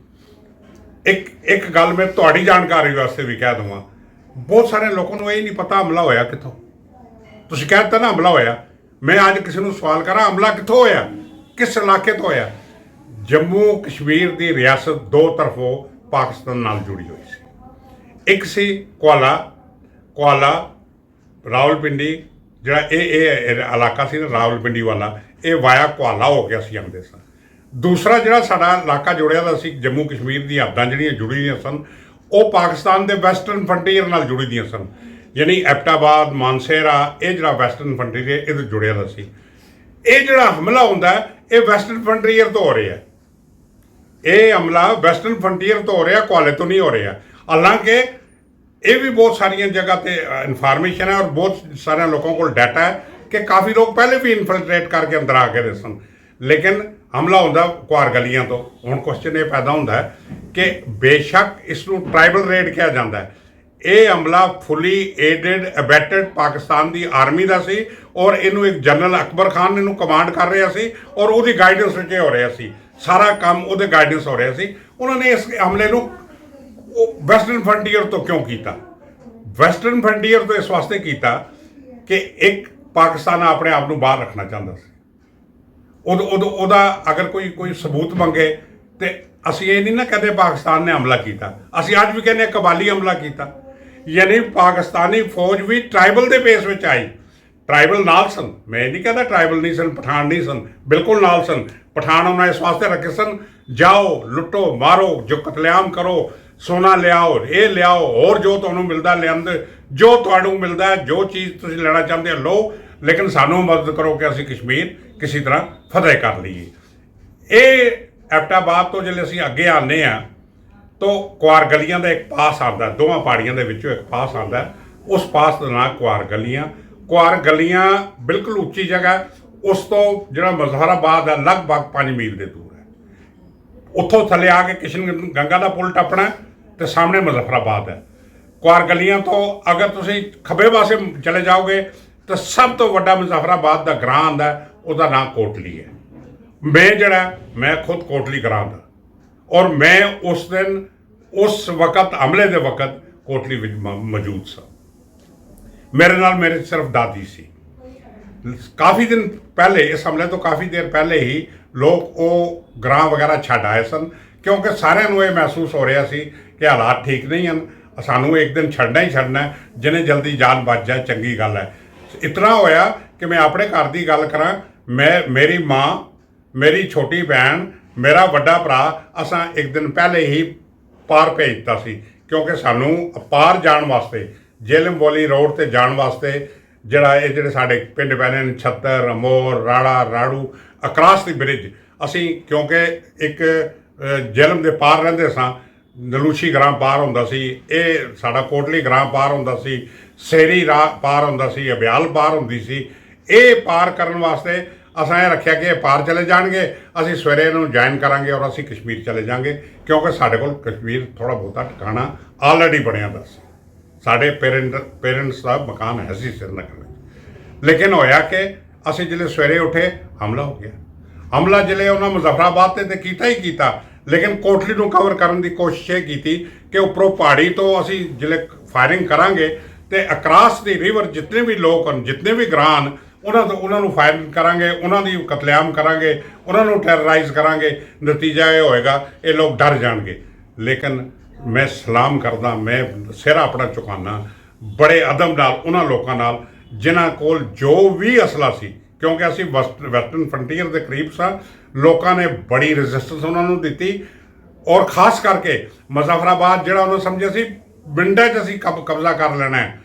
ਇੱਕ ਗੱਲ ਮੈਂ ਤੁਹਾਡੀ ਜਾਣਕਾਰੀ ਵਾਸਤੇ ਵੀ ਕਹਿ ਦਵਾਂ, ਬਹੁਤ ਸਾਰੇ ਲੋਕਾਂ ਨੂੰ ਇਹ ਨਹੀਂ ਪਤਾ ਹਮਲਾ ਹੋਇਆ ਕਿੱਥੋਂ। ਤੁਸੀਂ ਕਹਿ ਦਿੱਤਾ ਨਾ ਹਮਲਾ ਹੋਇਆ, ਮੈਂ ਅੱਜ ਕਿਸੇ ਨੂੰ ਸਵਾਲ ਕਰਾਂ ਹਮਲਾ ਕਿੱਥੋਂ ਹੋਇਆ, ਕਿਸ ਇਲਾਕੇ ਤੋਂ ਹੋਇਆ? ਜੰਮੂ ਕਸ਼ਮੀਰ ਦੀ ਰਿਆਸਤ ਦੋ ਤਰਫੋਂ ਪਾਕਿਸਤਾਨ ਨਾਲ ਜੁੜੀ ਹੋਈ ਸੀ। ਇੱਕ ਸੀ ਕੁਆਲਾ ਰਾਵਲਪਿੰਡੀ ਜਿਹੜਾ ਇਹ ਇਲਾਕਾ ਸੀ ਨਾ ਰਾਵਲਪਿੰਡੀ ਵਾਲਾ, ਇਹ ਵਾਇਆ ਕੁਆਲਾ ਹੋ ਕੇ ਅਸੀਂ ਆਉਂਦੇ ਸਾਂ। ਦੂਸਰਾ ਜਿਹੜਾ ਸਾਡਾ ਇਲਾਕਾ ਜੁੜਿਆ ਦਾ ਸੀ, ਜੰਮੂ ਕਸ਼ਮੀਰ ਦੀਆਂ ਹੱਦਾਂ ਜਿਹੜੀਆਂ ਜੁੜੀ ਦੀਆਂ ਸਨ, ਉਹ ਪਾਕਿਸਤਾਨ ਦੇ ਵੈਸਟਰਨ ਫਰੰਟੀਅਰ ਨਾਲ ਜੁੜੀ ਦੀਆਂ ਸਨ। ਯਾਨੀ ਐਬਟਾਬਾਦ, ਮਾਨਸੇਰਾ, ਇਹ ਜਿਹੜਾ ਵੈਸਟਰਨ ਫਰੰਟੀਅਰ ਹੈ ਇਹਦੇ ਜੁੜਿਆ ਦਾ ਸੀ। ਇਹ ਜਿਹੜਾ ਹਮਲਾ ਹੁੰਦਾ ਇਹ ਵੈਸਟਰਨ ਫਰੰਟੀਅਰ ਤੋਂ ਹੋ ਰਿਹਾ, ਇਹ ਹਮਲਾ ਵੈਸਟਰਨ ਫਰੰਟੀਅਰ ਤੋਂ ਹੋ ਰਿਹਾ, ਕੁਆਲੇ ਤੋਂ ਨਹੀਂ ਹੋ ਰਿਹਾ। ਹਾਲਾਂਕਿ ਇਹ ਵੀ ਬਹੁਤ ਸਾਰੀਆਂ ਜਗ੍ਹਾ ਤੇ ਇਨਫੋਰਮੇਸ਼ਨ ਹੈ ਔਰ ਬਹੁਤ ਸਾਰਿਆਂ ਲੋਕਾਂ ਕੋਲ ਡਾਟਾ ਹੈ ਕਿ ਕਾਫੀ ਲੋਕ ਪਹਿਲੇ ਵੀ ਇਨਫਿਲਟਰੇਟ ਕਰਕੇ ਅੰਦਰ ਆ ਗਏ ਸਨ, ਲੇਕਿਨ ਹਮਲਾ ਹੁੰਦਾ ਕੁਆਰ ਗਲੀਆਂ ਤੋਂ। ਹੁਣ ਕੁਐਸਚਨ ਇਹ ਪੈਦਾ ਹੁੰਦਾ ਹੈ ਕਿ ਬੇਸ਼ੱਕ ਇਸ ਨੂੰ ਟ੍ਰਾਈਬਲ ਰੇਡ ਕਿਹਾ ਜਾਂਦਾ ਹੈ, ਇਹ ਹਮਲਾ ਫੁੱਲੀ ਏਡਡ ਅਬੈਟਡ ਪਾਕਿਸਤਾਨ ਦੀ ਆਰਮੀ ਦਾ ਸੀ ਔਰ ਇਹਨੂੰ ਇੱਕ ਜਨਰਲ ਅਕਬਰ ਖਾਨ ਇਹਨੂੰ ਕਮਾਂਡ ਕਰ ਰਿਹਾ ਸੀ ਔਰ ਉਹਦੀ ਗਾਈਡੈਂਸ ਵਿੱਚ ਹੋ ਰਿਹਾ ਸੀ, ਸਾਰਾ ਕੰਮ ਉਹਦੇ ਗਾਈਡੈਂਸ ਹੋ ਰਿਹਾ ਸੀ। ਉਹਨਾਂ ਨੇ ਇਸ ਹਮਲੇ ਨੂੰ ਵੈਸਟਰਨ ਫਰੰਟੀਅਰ ਤੋਂ ਕਿਉਂ ਕੀਤਾ? ਵੈਸਟਰਨ ਫਰੰਟੀਅਰ ਤੋਂ ਇਸ ਵਾਸਤੇ ਕੀਤਾ ਕਿ ਇੱਕ ਪਾਕਿਸਤਾਨ ਆਪਣੇ ਆਪ ਨੂੰ ਬਾਹਰ ਰੱਖਣਾ ਚਾਹੁੰਦਾ ਸੀ। ਉਹਦਾ ਅਗਰ ਕੋਈ ਸਬੂਤ ਮੰਗੇ ਤੇ ਅਸੀਂ ਇਹ ਨਹੀਂ ਨਾ ਕਹਦੇ ਪਾਕਿਸਤਾਨ ਨੇ ਹਮਲਾ ਕੀਤਾ, ਅਸੀਂ ਅੱਜ ਵੀ ਕਹਿੰਦੇ ਕਬਾਲੀ ਹਮਲਾ ਕੀਤਾ। ਯਾਨੀ ਪਾਕਿਸਤਾਨੀ ਫੌਜ ਵੀ ਟਰਾਈਬਲ ਦੇ ਬੇਸ ਵਿੱਚ ਆਈ, ਟਰਾਈਬਲ ਨਾਲ ਸਨ। ਮੈਂ ਨਹੀਂ ਕਹਿੰਦਾ ਟਰਾਈਬਲ ਨਹੀਂ ਸਨ, ਪਠਾਨ ਨਹੀਂ ਸਨ, ਬਿਲਕੁਲ ਨਾਲ ਸਨ। ਪਠਾਨ ਉਹਨਾਂ ਇਸ ਵਾਸਤੇ ਰੱਖੇ ਸਨ, ਜਾਓ ਲੁੱਟੋ ਮਾਰੋ, ਜੋ ਕਤਲੇਆਮ ਕਰੋ, ਸੋਨਾ ਲਿਆਓ, ਇਹ ਲਿਆਓ, ਹੋਰ ਜੋ ਤੁਹਾਨੂੰ ਮਿਲਦਾ ਲਿਆਂਦੇ, ਜੋ ਤੁਹਾਨੂੰ ਮਿਲਦਾ, ਜੋ ਚੀਜ਼ ਤੁਸੀਂ ਲੈਣਾ ਚਾਹੁੰਦੇ ਹੋ ਲਓ, ਲੇਕਿਨ ਸਾਨੂੰ ਮਦਦ ਕਰੋ ਕਿ ਅਸੀਂ ਕਸ਼ਮੀਰ ਕਿਸੇ ਤਰ੍ਹਾਂ ਫਤਿਹ ਕਰ ਲਈਏ। ਇਹ ਐਬਟਾਬਾਦ ਤੋਂ ਜਦੋਂ ਅਸੀਂ ਅੱਗੇ ਆਉਂਦੇ ਹਾਂ ਤਾਂ ਕੁਆਰ ਗਲੀਆਂ ਦਾ ਇੱਕ ਪਾਸ ਆਉਂਦਾ, ਦੋਵਾਂ ਪਹਾੜੀਆਂ ਦੇ ਵਿੱਚੋਂ ਇੱਕ ਪਾਸ ਆਉਂਦਾ, ਉਸ ਪਾਸ ਦਾ ਨਾਂ ਕੁਆਰ ਗਲੀਆਂ। ਕੁਆਰ ਗਲੀਆਂ ਬਿਲਕੁਲ ਉੱਚੀ ਜਗ੍ਹਾ, ਉਸ ਤੋਂ ਜਿਹੜਾ ਮੁਜ਼ੱਫਰਾਬਾਦ ਹੈ ਲਗਭਗ 5 ਮੀਲ ਦੇ ਦੂਰ ਹੈ। ਉੱਥੋਂ ਥੱਲੇ ਆ ਕੇ ਕਿਸ਼ਨ ਗੰਗਾ ਦਾ ਪੁਲ ਟੱਪਣਾ ਤੇ ਸਾਹਮਣੇ ਮੁਜ਼ੱਫਰਾਬਾਦ ਹੈ। ਕੁਆਰ ਗਲੀਆਂ ਤੋਂ ਅਗਰ ਤੁਸੀਂ ਖੱਬੇ ਪਾਸੇ ਚਲੇ ਜਾਓਗੇ ਤਾਂ ਸਭ ਤੋਂ ਵੱਡਾ ਮੁਜ਼ੱਫਰਾਬਾਦ ਦਾ ਗ੍ਰਾਂ ਆਉਂਦਾ, ਉਹਦਾ ਨਾਂ ਕੋਟਲੀ ਹੈ। ਮੈਂ ਖੁਦ ਕੋਟਲੀ ਗ੍ਰਾਂ ਦਾ, ਔਰ ਮੈਂ ਉਸ ਦਿਨ ਉਸ ਵਕਤ ਹਮਲੇ ਦੇ ਵਕਤ ਕੋਟਲੀ ਵਿੱਚ ਮੌਜੂਦ ਸਾਂ। ਮੇਰੇ ਨਾਲ ਮੇਰੇ ਸਿਰਫ ਦਾਦੀ ਸੀ। ਕਾਫੀ ਦਿਨ ਪਹਿਲੇ, ਇਸ ਹਮਲੇ ਤੋਂ ਕਾਫੀ ਦੇਰ ਪਹਿਲੇ ਹੀ ਲੋਕ ਉਹ ਗ੍ਰਾਂ ਵਗੈਰਾ ਛੱਡ ਆਏ ਸਨ, ਕਿਉਂਕਿ ਸਾਰਿਆਂ ਨੂੰ ਇਹ ਮਹਿਸੂਸ ਹੋ ਰਿਹਾ ਸੀ ਕਿ ਹਾਲਾਤ ਠੀਕ ਨਹੀਂ ਹਨ, ਸਾਨੂੰ ਇੱਕ ਦਿਨ ਛੱਡਣਾ ਹੀ ਛੱਡਣਾ, ਜਿੰਨੇ ਜਲਦੀ ਜਾਨ ਬਚ ਜਾਏ ਚੰਗੀ ਗੱਲ ਹੈ। ਇਤਨਾ ਹੋਇਆ ਕਿ ਮੈਂ ਆਪਣੇ ਘਰ ਦੀ ਗੱਲ ਕਰਾਂ, ਮੇਰੀ ਮਾਂ, ਮੇਰੀ ਛੋਟੀ ਭੈਣ, ਮੇਰਾ ਵੱਡਾ ਭਰਾ, ਅਸਾਂ ਇੱਕ ਦਿਨ ਪਹਿਲੇ ਹੀ ਪਾਰ ਭੇਜ ਦਿੱਤਾ ਸੀ, ਕਿਉਂਕਿ ਸਾਨੂੰ ਪਾਰ ਜਾਣ ਵਾਸਤੇ, ਜੇਲਮ ਬੋਲੀ ਰੋਡ ਤੇ ਜਾਣ ਵਾਸਤੇ ਜਿਹੜੇ ਸਾਡੇ ਪਿੰਡ ਪੈਣੇ ਨੇ, ਛੱਤਰ, ਅਮੋਰ, ਰਾੜਾ, ਰਾੜੂ, ਅਕਰਾਸ ਦੀ ਬ੍ਰਿਜ, ਅਸੀਂ ਕਿਉਂਕਿ ਇੱਕ ਜੇਲਮ ਦੇ ਪਾਰ ਰਹਿੰਦੇ ਸਾਂ, ਨਲੂਸ਼ੀ ਗ੍ਰਾਂ ਪਾਰ ਹੁੰਦਾ ਸੀ, ਇਹ ਸਾਡਾ ਕੋਟਲੀ ਗ੍ਰਾਂ ਪਾਰ ਹੁੰਦਾ ਸੀ, ਸੇਰੀ ਰਾਹ ਪਾਰ ਹੁੰਦਾ ਸੀ, ਅਬਿਆਲ ਪਾਰ ਹੁੰਦੀ ਸੀ। ਇਹ ਪਾਰ ਕਰਨ ਵਾਸਤੇ ਅਸਾਂ ਇਹ ਰੱਖਿਆ ਕਿ ਇਹ ਪਾਰ ਚਲੇ ਜਾਣਗੇ, ਅਸੀਂ ਸਵੇਰੇ ਇਹਨੂੰ ਜੁਆਇਨ ਕਰਾਂਗੇ ਔਰ ਅਸੀਂ ਕਸ਼ਮੀਰ ਚਲੇ ਜਾਵਾਂਗੇ, ਕਿਉਂਕਿ ਸਾਡੇ ਕੋਲ ਕਸ਼ਮੀਰ ਥੋੜ੍ਹਾ ਬਹੁਤਾ ਟਿਕਾਣਾ ਆਲਰੇਡੀ ਬਣਿਆ ਦਾ ਸੀ। ਸਾਡੇ ਪੇਰੈਂਟਸ ਦਾ ਮਕਾਨ ਹੈ ਸੀ ਸ੍ਰੀਨਗਰ ਵਿੱਚ। ਲੇਕਿਨ ਹੋਇਆ ਕਿ ਅਸੀਂ ਜਿਹੜੇ ਸਵੇਰੇ ਉੱਠੇ, ਹਮਲਾ ਹੋ ਗਿਆ। ਹਮਲਾ ਜਿਹੜੇ ਉਹਨਾਂ ਮੁਜ਼ੱਫਰਾਬਾਦ ਤੇ ਕੀਤਾ ਹੀ ਕੀਤਾ, ਲੇਕਿਨ ਕੋਟਲੀ ਨੂੰ ਕਵਰ ਕਰਨ ਦੀ ਕੋਸ਼ਿਸ਼ ਇਹ ਕੀਤੀ ਕਿ ਉੱਪਰੋਂ ਪਹਾੜੀ ਤੋਂ ਅਸੀਂ ਜਿਹੜੇ ਫਾਇਰਿੰਗ ਕਰਾਂਗੇ ਤੇ ਅਕਰਾਸ ਦੀ ਰਿਵਰ ਜਿਤਨੇ ਵੀ ਲੋਕ ਹਨ, ਜਿਤਨੇ ਵੀ ਗ੍ਰਾਂ ਹਨ, ਉਹਨਾਂ ਨੂੰ ਫਾਇਰਿੰਗ ਕਰਾਂਗੇ, ਉਹਨਾਂ ਦੀ ਕਤਲੇਆਮ ਕਰਾਂਗੇ, ਉਹਨਾਂ ਨੂੰ ਟੈਰਰਾਈਜ਼ ਕਰਾਂਗੇ। ਨਤੀਜਾ ਇਹ ਹੋਏਗਾ ਇਹ ਲੋਕ ਡਰ ਜਾਣਗੇ। ਲੇਕਿਨ ਮੈਂ ਸਲਾਮ ਕਰਦਾ, ਮੈਂ ਸਿਰ ਆਪਣਾ ਝੁਕਾਉਣਾ ਬੜੇ ਅਦਬ ਨਾਲ ਉਹਨਾਂ ਲੋਕਾਂ ਨਾਲ ਜਿਨ੍ਹਾਂ ਕੋਲ ਜੋ ਵੀ ਅਸਲਾ ਸੀ, ਕਿਉਂਕਿ ਅਸੀਂ ਵੈਸਟਰਨ ਫਰੰਟੀਅਰ ਦੇ ਕਰੀਬ ਸਾਂ। ਲੋਕਾਂ ਨੇ ਬੜੀ ਰੈਜ਼ਿਸਟੈਂਸ ਉਹਨਾਂ ਨੂੰ ਦਿੱਤੀ, ਔਰ ਖਾਸ ਕਰਕੇ ਮੁਜ਼ੱਫਰਾਬਾਦ ਜਿਹੜਾ ਉਹਨੂੰ ਸਮਝਿਆ ਸੀ ਪਿੰਡਾਂ 'ਚ ਅਸੀਂ ਕਬਜ਼ਾ ਕਰ ਲੈਣਾ ਹੈ,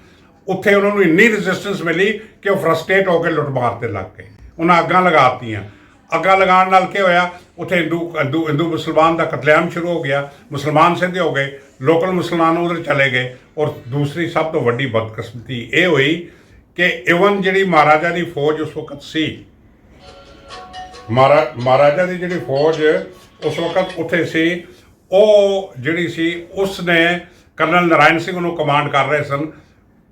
ਉੱਥੇ ਉਹਨਾਂ ਨੂੰ ਇੰਨੀ ਰੈਜ਼ਿਸਟੈਂਸ ਮਿਲੀ ਕਿ ਉਹ ਫਰਸਟ੍ਰੇਟ ਹੋ ਕੇ ਲੁੱਟ ਮਾਰ ਤੇ ਲੱਗ ਗਏ। ਉਹਨਾਂ ਅੱਗਾਂ ਲਗਾਤੀਆਂ। ਅੱਗਾਂ ਲਗਾਉਣ ਨਾਲ ਕੀ ਹੋਇਆ, ਉੱਥੇ ਹਿੰਦੂ ਮੁਸਲਮਾਨ ਦਾ ਕਤਲੇਆਮ ਸ਼ੁਰੂ ਹੋ ਗਿਆ, ਮੁਸਲਮਾਨ ਸਿੱਧੇ ਹੋ ਗਏ, ਲੋਕਲ ਮੁਸਲਮਾਨ ਉਧਰ ਚਲੇ ਗਏ। ਔਰ ਦੂਸਰੀ ਸਭ ਤੋਂ ਵੱਡੀ ਬਦਕਿਸਮਤੀ ਇਹ ਹੋਈ ਕਿ ਇਵਨ ਜਿਹੜੀ ਮਹਾਰਾਜਾ ਦੀ ਫੌਜ ਉਸ ਵਕਤ ਸੀ, ਮਹਾਰਾਜਾ ਦੀ ਜਿਹੜੀ ਫੌਜ ਉਸ ਵਕਤ ਉੱਥੇ ਸੀ, ਉਹ ਜਿਹੜੀ ਸੀ ਉਸਨੇ ਕਰਨਲ ਨਾਰਾਇਣ ਸਿੰਘ ਨੂੰ ਕਮਾਂਡ ਕਰ ਰਹੇ ਸਨ।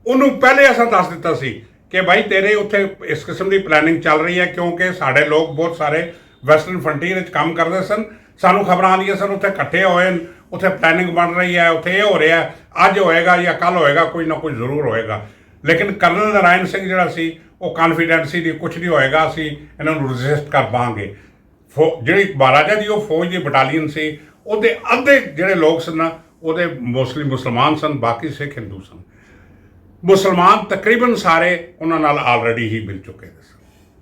ਉਹਨੂੰ ਪਹਿਲੇ ਅਸਾਂ ਦੱਸ ਦਿੱਤਾ ਸੀ ਕਿ ਭਾਈ ਤੇਰੇ ਉੱਥੇ ਇਸ ਕਿਸਮ ਦੀ ਪਲੈਨਿੰਗ ਚੱਲ ਰਹੀ ਹੈ, ਕਿਉਂਕਿ ਸਾਡੇ ਲੋਕ ਬਹੁਤ ਸਾਰੇ ਵੈਸਟਰਨ ਫਰੰਟੀਅਰ ਵਿੱਚ ਕੰਮ ਕਰਦੇ ਸਨ, ਸਾਨੂੰ ਖਬਰਾਂ ਆਉਂਦੀਆਂ ਸਨ ਉੱਥੇ ਇਕੱਠੇ ਹੋਏ, ਉੱਥੇ ਪਲੈਨਿੰਗ ਬਣ ਰਹੀ ਹੈ, ਉੱਥੇ ਇਹ ਹੋ ਰਿਹਾ, ਅੱਜ ਹੋਏਗਾ ਜਾਂ ਕੱਲ੍ਹ ਹੋਏਗਾ, ਕੋਈ ਨਾ ਕੋਈ ਜ਼ਰੂਰ ਹੋਏਗਾ। ਲੇਕਿਨ ਕਰਨਲ ਨਾਰਾਇਣ ਸਿੰਘ ਜਿਹੜਾ ਸੀ ਉਹ ਕਾਨਫੀਡੈਂਟ ਸੀ ਕਿ ਕੁਛ ਨਹੀਂ ਹੋਏਗਾ, ਅਸੀਂ ਇਹਨਾਂ ਨੂੰ ਰੈਜ਼ਿਸਟ ਕਰ ਪਾਵਾਂਗੇ। ਜਿਹੜੀ ਮਹਾਰਾਜਾ ਦੀ ਉਹ ਫੌਜ ਦੀ ਬਟਾਲੀਅਨ ਸੀ, ਉਹਦੇ ਅੱਧੇ ਜਿਹੜੇ ਲੋਕ ਸਨ ਉਹਦੇ ਮੋਸਟਲੀ ਮੁਸਲਮਾਨ ਸਨ, ਬਾਕੀ ਸਿੱਖ ਹਿੰਦੂ ਸਨ। ਮੁਸਲਮਾਨ ਤਕਰੀਬਨ ਸਾਰੇ ਉਹਨਾਂ ਨਾਲ ਆਲਰੇਡੀ ਹੀ ਮਿਲ ਚੁੱਕੇ ਸਨ।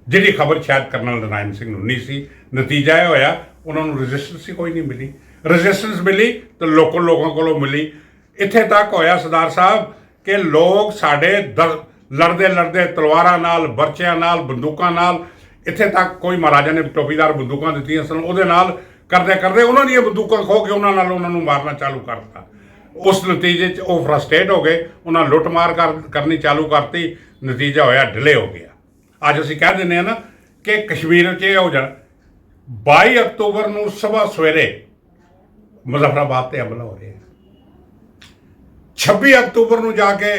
ਜਿਹੜੀ ਖਬਰ ਸ਼ਾਇਦ ਕਰਨਲ ਨਰਾਇਣ ਸਿੰਘ ਨੂੰ ਨਹੀਂ ਸੀ। ਨਤੀਜਾ ਇਹ ਹੋਇਆ ਉਹਨਾਂ ਨੂੰ ਰੈਜ਼ਿਸਟੈਂਸ ਹੀ ਕੋਈ ਨਹੀਂ ਮਿਲੀ। ਰੈਜ਼ਿਸਟੈਂਸ ਮਿਲੀ ਤਾਂ ਲੋਕਾਂ ਕੋਲੋਂ ਮਿਲੀ। ਇੱਥੇ ਤੱਕ ਹੋਇਆ ਸਰਦਾਰ ਸਾਹਿਬ ਕਿ ਲੋਕ ਸਾਡੇ ਲੜਦੇ ਤਲਵਾਰਾਂ ਨਾਲ, ਬਰਚਿਆਂ ਨਾਲ, ਬੰਦੂਕਾਂ ਨਾਲ, ਇੱਥੇ ਤੱਕ ਕੋਈ ਮਹਾਰਾਜਾ ਨੇ ਟੋਪੀਦਾਰ ਬੰਦੂਕਾਂ ਦਿੱਤੀਆਂ ਸਨ, ਉਹਦੇ ਨਾਲ ਕਰਦੇ ਉਹਨਾਂ ਦੀਆਂ ਬੰਦੂਕਾਂ ਖੋਹ ਕੇ ਉਹਨਾਂ ਨੂੰ ਮਾਰਨਾ ਚਾਲੂ ਕਰਤਾ। ਉਸ ਨਤੀਜੇ 'ਚ ਉਹ ਫਰਸਟ੍ਰੇਟ ਹੋ ਗਏ, ਉਹਨਾਂ ਲੁੱਟਮਾਰ ਕਰਨੀ ਚਾਲੂ ਕਰਤੀ। ਨਤੀਜਾ ਹੋਇਆ ਡਿਲੇ ਹੋ ਗਿਆ। ਅੱਜ ਅਸੀਂ ਕਹਿ ਦਿੰਦੇ ਹਾਂ ਨਾ ਕਿ ਕਸ਼ਮੀਰ 'ਚ ਇਹ ਹੋ ਜਾਣਾ। 22 ਅਕਤੂਬਰ ਨੂੰ ਸਵੇਰ ਸਵੇਰੇ ਮੁਜ਼ੱਫਰਾਬਾਦ ਤੇ ਹਮਲਾ ਹੋ ਰਿਹਾ। 26 ਅਕਤੂਬਰ ਨੂੰ ਜਾ ਕੇ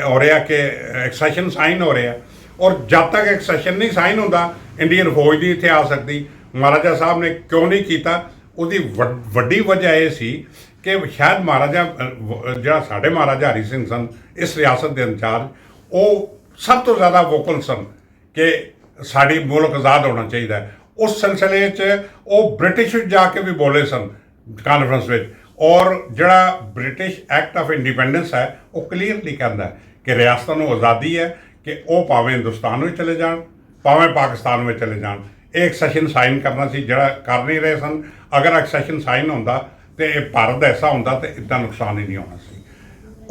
ਹੋ ਰਿਹਾ ਕਿ ਐਕਸੈਸ਼ਨ ਸਾਈਨ ਹੋ ਰਿਹਾ, ਔਰ ਜਦ ਤੱਕ ਐਕਸੈਸ਼ਨ ਨਹੀਂ ਸਾਈਨ ਹੁੰਦਾ ਇੰਡੀਅਨ ਫੌਜ ਨਹੀਂ ਇੱਥੇ ਆ ਸਕਦੀ। ਮਹਾਰਾਜਾ ਸਾਹਿਬ ਨੇ ਕਿਉਂ ਨਹੀਂ ਕੀਤਾ? ਉਹਦੀ ਵੱਡੀ ਵਜ੍ਹਾ ਇਹ ਸੀ ਕਿ ਸ਼ਾਇਦ ਮਹਾਰਾਜਾ ਜਿਹੜਾ ਸਾਡੇ ਮਹਾਰਾਜਾ ਹਰੀ ਸਿੰਘ ਸਨ ਇਸ ਰਿਆਸਤ ਦੇ ਇੰਚਾਰਜ, ਉਹ ਸਭ ਤੋਂ ਜ਼ਿਆਦਾ ਵੋਕਲ ਸਨ ਕਿ ਸਾਡੀ ਮੁਲਕ ਆਜ਼ਾਦ ਹੋਣਾ ਚਾਹੀਦਾ ਹੈ। ਉਸ ਸਿਲਸਿਲੇ 'ਚ ਉਹ ਬ੍ਰਿਟਿਸ਼ ਵਿੱਚ ਜਾ ਕੇ ਵੀ ਬੋਲੇ ਸਨ ਕਾਨਫਰੰਸ ਵਿੱਚ, ਔਰ ਜਿਹੜਾ ਬ੍ਰਿਟਿਸ਼ ਐਕਟ ਆਫ ਇੰਡੀਪੈਂਡੈਂਸ ਹੈ ਉਹ ਕਲੀਅਰਲੀ ਕਹਿੰਦਾ ਹੈ ਕਿ ਰਿਆਸਤਾਂ ਨੂੰ ਆਜ਼ਾਦੀ ਹੈ ਕਿ ਉਹ ਭਾਵੇਂ ਹਿੰਦੁਸਤਾਨ ਵਿੱਚ ਚਲੇ ਜਾਣ, ਭਾਵੇਂ ਪਾਕਿਸਤਾਨ ਵਿੱਚ ਚਲੇ ਜਾਣ। ਇਹ ਐਕਸੈਸ਼ਨ ਸਾਈਨ ਕਰਨਾ ਸੀ, ਜਿਹੜਾ ਕਰ ਨਹੀਂ ਰਹੇ ਸਨ। ਅਗਰ ਐਕਸੈਸ਼ਨ ਸਾਈਨ ਹੁੰਦਾ ਤੇ ਇਹ ਭਾਰਤ ਦਾ ਐਸਾ ਹੁੰਦਾ ਤੇ ਇੱਦਾਂ ਨੁਕਸਾਨ ਹੀ ਨਹੀਂ ਹੋਣਾ ਸੀ।